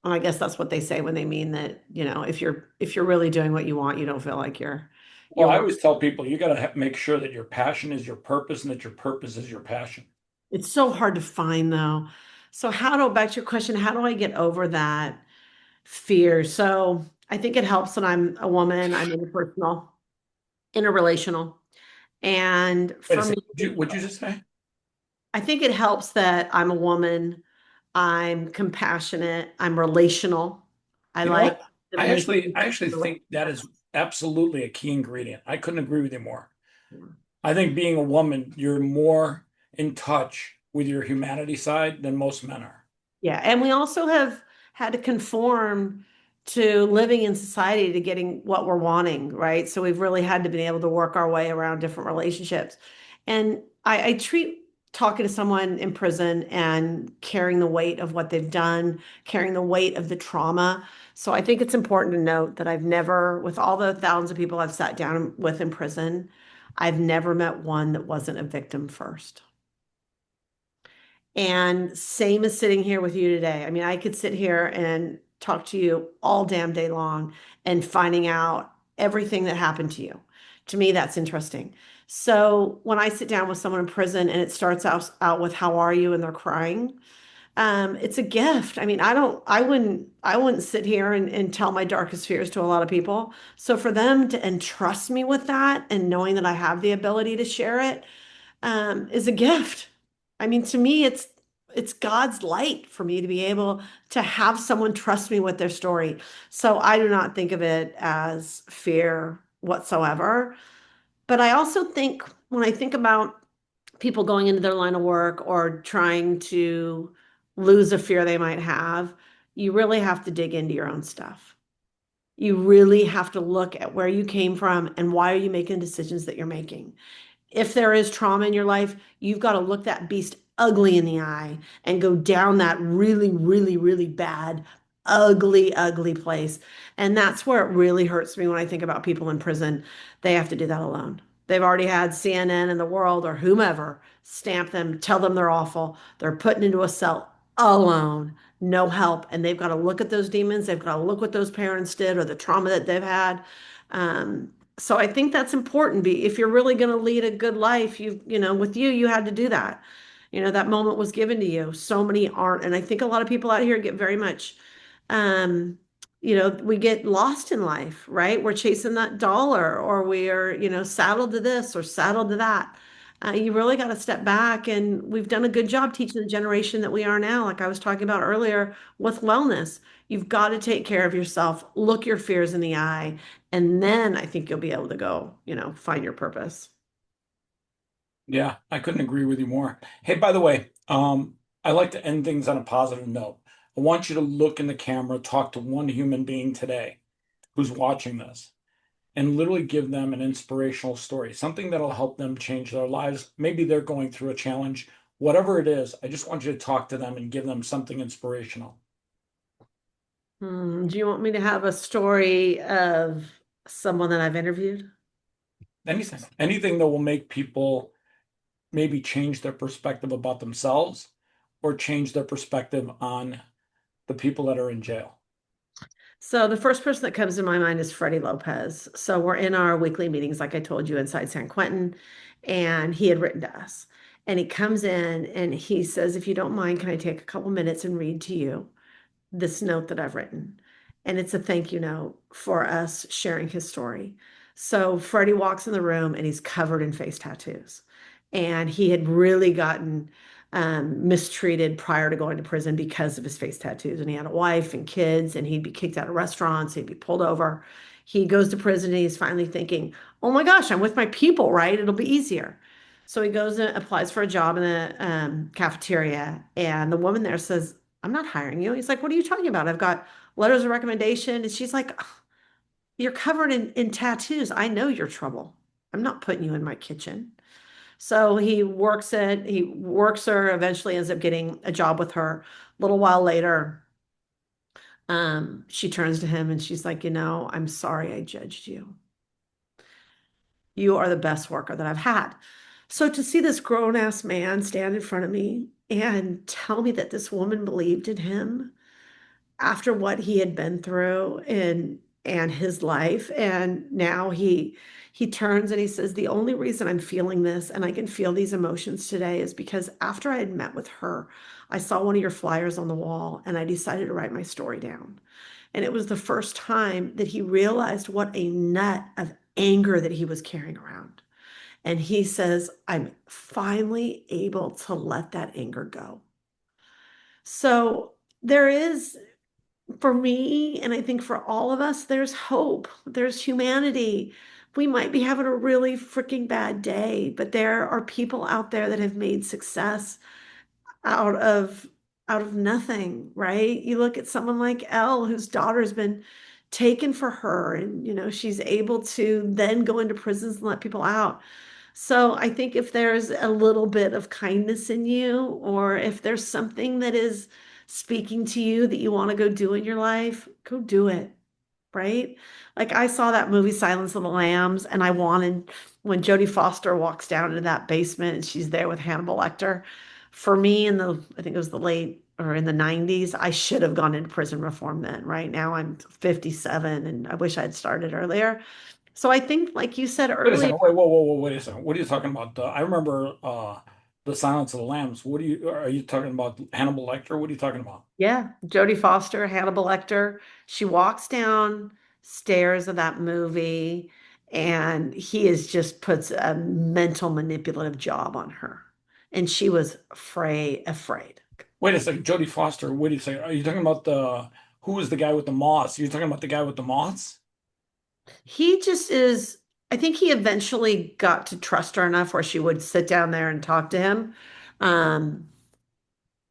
And I guess that's what they say when they mean that, if you're really doing what you want, you don't feel like Well, you're I working. always tell people you got to make sure that your passion is your purpose and that your purpose is your passion. It's so hard to find though. So back to your question, how do I get over that Fear. So I think it helps that I'm a woman, I'm interpersonal, interrelational. And Wait a for me, second. What'd you just say? I think it helps that I'm a woman, I'm compassionate, I'm relational. I You know like what? the I relationships. actually think that is absolutely a key ingredient. I couldn't agree with you more. I think being a woman, you're more in touch with your humanity side than most men are. Yeah, and we also have had to conform to living in society to getting what we're wanting, right? So we've really had to be able to work our way around different relationships. And I treat talking to someone in prison and carrying the weight of what they've done, carrying the weight of the trauma. So I think it's important to note that I've never, with all the thousands of people I've sat down with in prison, I've never met one that wasn't a victim first. And same as sitting here with you today. I mean, I could sit here and talk to you all damn day long and finding out everything that happened to you. To me, that's interesting. So when I sit down with someone in prison and it starts out with how are you and they're crying, it's a gift. I mean, I wouldn't sit here and tell my darkest fears to a lot of people. So for them to entrust me with that and knowing that I have the ability to share it, is a gift. I mean, to me, it's God's light for me to be able to have someone trust me with their story. So I do not think of it as fear whatsoever. But I also think when I think about people going into their line of work or trying to lose a fear they might have, you really have to dig into your own stuff. You really have to look at where you came from and why are you making decisions that you're making. If there is trauma in your life, you've got to look that beast ugly in the eye and go down that really, really, really bad, ugly, ugly place. And that's where it really hurts me when I think about people in prison. They have to do that alone. They've already had CNN and the world or whomever stamp them, tell them they're awful. They're put into a cell alone, no help. And they've got to look at those demons. They've got to look what those parents did or the trauma that they've had. So I think that's important. If you're really going to lead a good life, with you, you had to do that. That moment was given to you. So many aren't. And I think a lot of people out here get very much, um, we get lost in life, right? We're chasing that dollar or we are, saddled to this or saddled to that. You really got to step back. And we've done a good job teaching the generation that we are now, like I was talking about earlier with wellness. You've got to take care of yourself, look your fears in the eye, and then I think you'll be able to go, find your purpose. Yeah, I couldn't agree with you more. Hey, by the way, I like to end things on a positive note. I want you to look in the camera, talk to one human being today who's watching this, and literally give them an inspirational story, something that'll help them change their lives. Maybe they're going through a challenge, whatever it is. I just want you to talk to them and give them something inspirational. Do you want me to have a story of someone that I've interviewed? Anything that will make people maybe change their perspective about themselves or change their perspective on the people that are in jail. So the first person that comes to my mind is Freddie Lopez. So we're in our weekly meetings, like I told you, inside San Quentin, and he had written to us. And he comes in and he says, if you don't mind, can I take a couple minutes and read to you this note that I've written. And it's a thank you note for us sharing his story. So Freddie walks in the room and he's covered in face tattoos. And he had really gotten mistreated prior to going to prison because of his face tattoos. And he had a wife and kids, and he'd be kicked out of restaurants, he'd be pulled over. He goes to prison and he's finally thinking, oh my gosh, I'm with my people, right? It'll be easier. So he goes and applies for a job in the cafeteria. And the woman there says, I'm not hiring you. He's like, what are you talking about? I've got letters of recommendation. And she's like, you're covered in tattoos. I know your trouble. I'm not putting you in my kitchen. So he works her, eventually ends up getting a job with her. A little while later, she turns to him and she's like, I'm sorry I judged you. You are the best worker that I've had. So to see this grown ass man stand in front of me and tell me that this woman believed in him after what he had been through and and his life. And now he turns and he says, the only reason I'm feeling this and I can feel these emotions today is because after I had met with her, I saw one of your flyers on the wall and I decided to write my story down. And it was the first time that he realized what a nut of anger that he was carrying around. And he says, I'm finally able to let that anger go. So there is, for me, and I think for all of us, there's hope, there's humanity. We might be having a really freaking bad day, but there are people out there that have made success out of out of nothing, right? You look at someone like Elle, whose daughter's been taken for her, and she's able to then go into prisons and let people out. So I think if there's a little bit of kindness in you, or if there's something that is speaking to you that you want to go do in your life, go do it, right? Like I saw that movie Silence of the Lambs, and I wanted when Jodie Foster walks down into that basement and she's there with Hannibal Lecter. For me, I think it was the late or in the 90s, I should have gone into prison reform then. Right now, I'm 57, and I wish I'd started earlier. So I think, like you said Wait a earlier, second. Wait, whoa, whoa, whoa, wait a second. What are you talking about? I remember The Silence of the Lambs. Are you talking about Hannibal Lecter? What are you talking about? yeah, Jodie Foster, Hannibal Lecter, she walks down stairs of that movie, and he is just puts a mental manipulative job on her, and she was afraid. Wait a second, Jodie Foster. What are you saying? Are you talking about the who was the guy with the moths? You're talking about the guy with the moths? He just is. I think he eventually got to trust her enough where she would sit down there and talk to him. Um,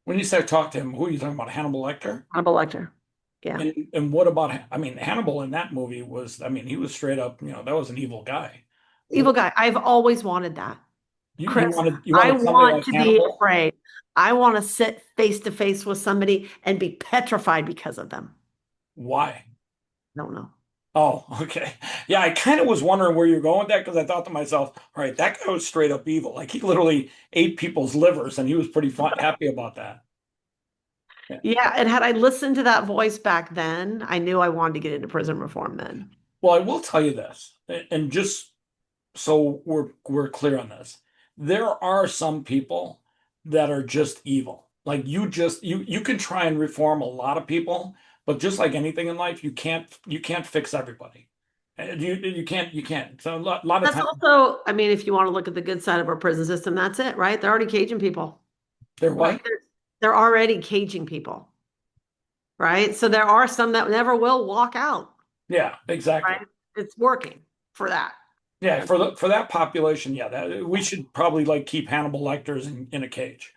When you say talk to him, who are you talking about? Hannibal Lecter? Hannibal Lecter, yeah, And what about, I mean, Hannibal in that movie was, I mean, he was straight up, that was an evil guy. evil guy. I've always wanted that. You Chris, wanted you I wanted somebody want like to be Hannibal? afraid. I want to sit face to face with somebody and be petrified because of them. Why? I don't know. Oh, okay. Yeah, I kind of was wondering where you're going with that because I thought to myself, all right, that guy was straight up evil. Like he literally ate people's livers and he was pretty happy about that. Yeah. Yeah, and had I listened to that voice back then, I knew I wanted to get into prison reform then. Well, I will tell you this, and just so we're clear on this, there are some people that are just evil. Like you can try and reform a lot of people, but just like anything in life, you can't fix everybody. You can't. So a lot of That's times also, I mean, if you want to look at the good side of our prison system, that's it, right? They're already caging people, they're right? what? They're already caging people, right? So there are some that never will walk out, Yeah, exactly. right? It's working for that. Yeah, for that population, yeah, that we should probably like keep Hannibal Lecters in a cage.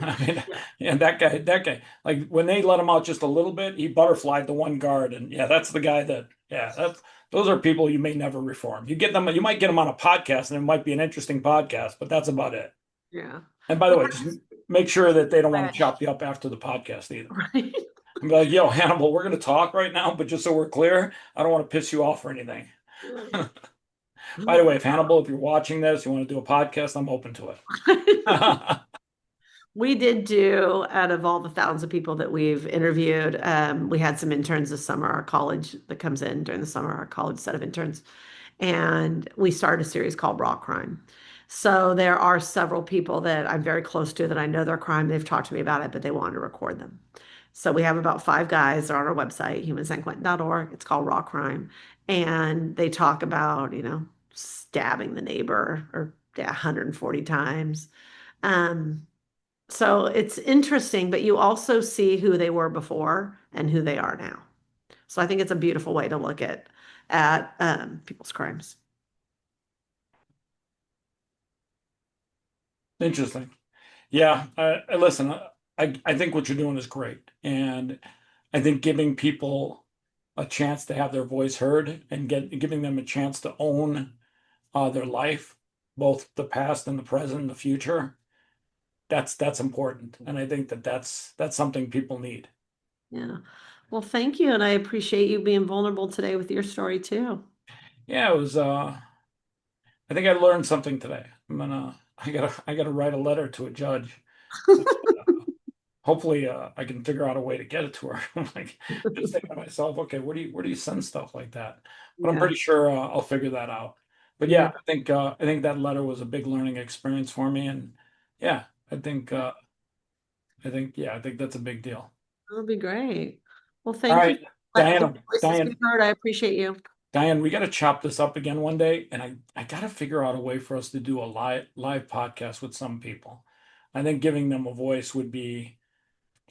I mean, Yeah. and that guy, like when they let him out just a little bit, he butterflied the one guard, and yeah, that's the guy that, yeah, those are people you may never reform. You might get them on a podcast, and it might be an interesting podcast, but that's about it. Yeah. And by the Well, way, just make sure that they don't want to that's chop you up after the podcast either. right. I'm like, yo, Hannibal, we're going to talk right now, but just so we're clear, I don't want to piss you off or anything. By the way, if Hannibal, if you're watching this, you want to do a podcast, I'm open to it. We did do, out of all the thousands of people that we've interviewed, we had some interns this summer, our college that comes in during the summer, our college set of interns. And we started a series called Raw Crime. So there are several people that I'm very close to that I know their crime. They've talked to me about it, but they wanted to record them. So we have about 5 guys. They're on our website, humansanquentin.org. It's called Raw Crime. And they talk about, stabbing the neighbor or yeah, 140 times. Um, so it's interesting, but you also see who they were before and who they are now. So I think it's a beautiful way to look at people's crimes. Interesting. Yeah, listen, I think what you're doing is great. And I think giving people a chance to have their voice heard and giving them a chance to own their life, both the past and the present and the future, that's important. And I think that's something people need. Yeah. Well, thank you. And I appreciate you being vulnerable today with your story too. Yeah, it was I think I learned something today. I gotta write a letter to a judge. hopefully I can figure out a way to get it to her. I'm like just thinking to myself, okay, where do you send stuff like that? But I'm Yeah. pretty sure I'll figure that out. But Yeah. yeah, I think that letter was a big learning experience for me, and yeah, I think I think that's a big deal. That'll be great. Well, All thank you right, for letting your Diana, voices be heard. I appreciate you. Diane, we got to chop this up again one day, and I got to figure out a way for us to do a live podcast with some people. I think giving them a voice would be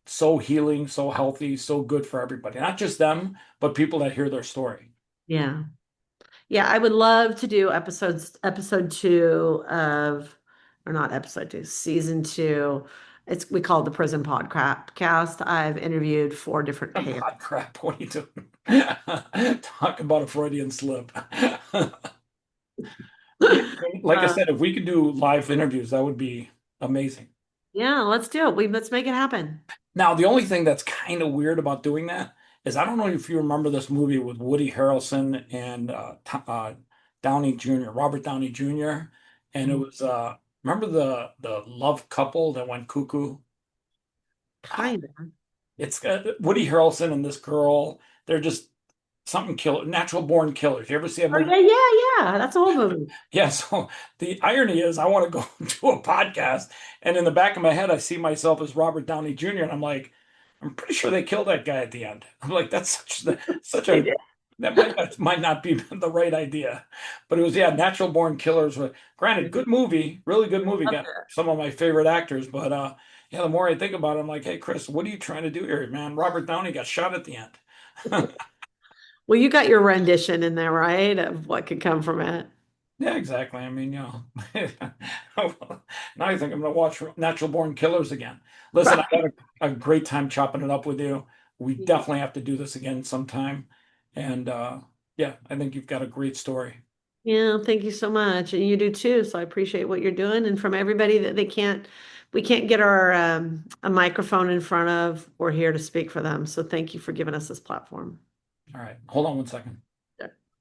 so healing, so healthy, so good for everybody. Not just them, but people that hear their story. Yeah. Yeah, I would love to do episode two of, or not episode two, season two. We call it the Prison Podcast. I've interviewed four different parents. God, crap, what are you doing? Talk about a Freudian slip. Yeah, like I Uh, said, if we could do live interviews, that would be amazing. yeah, let's do it. Let's make it happen. Now, the only thing that's kind of weird about doing that is I don't know if you remember this movie with Woody Harrelson and Downey Jr., Robert Downey Jr., and it was remember the love couple that went cuckoo? Ah, Kind of. it's Woody Harrelson and this girl. They're just something killer, natural born killers. You ever see a Oh movie? yeah, yeah, yeah. That's a whole movie. Yeah, so the irony is I want to go do a podcast, and in the back of my head, I see myself as Robert Downey Jr., and I'm like, I'm pretty sure they killed that guy at the end. I'm like, that's such They a did. that might not be the right idea. But it was, yeah, Natural Born Killers. Granted, good movie, really good movie. Got some of my favorite actors, but yeah, the more I think about it, I'm like, hey, Chris, what are you trying to do here, man? Robert Downey got shot at the end. Well, you got your rendition in there, right? Of what could come from it. Yeah, exactly. I mean, now I think I'm going to watch Natural Born Killers again. Listen, I had a great time chopping it up with you. We definitely have to do this again sometime. And yeah, I think you've got a great story. Yeah, thank you so much. And you do too. So I appreciate what you're doing. And from everybody that we can't get our a microphone in front of, we're here to speak for them. So thank you for giving us this platform. All right, hold on one second.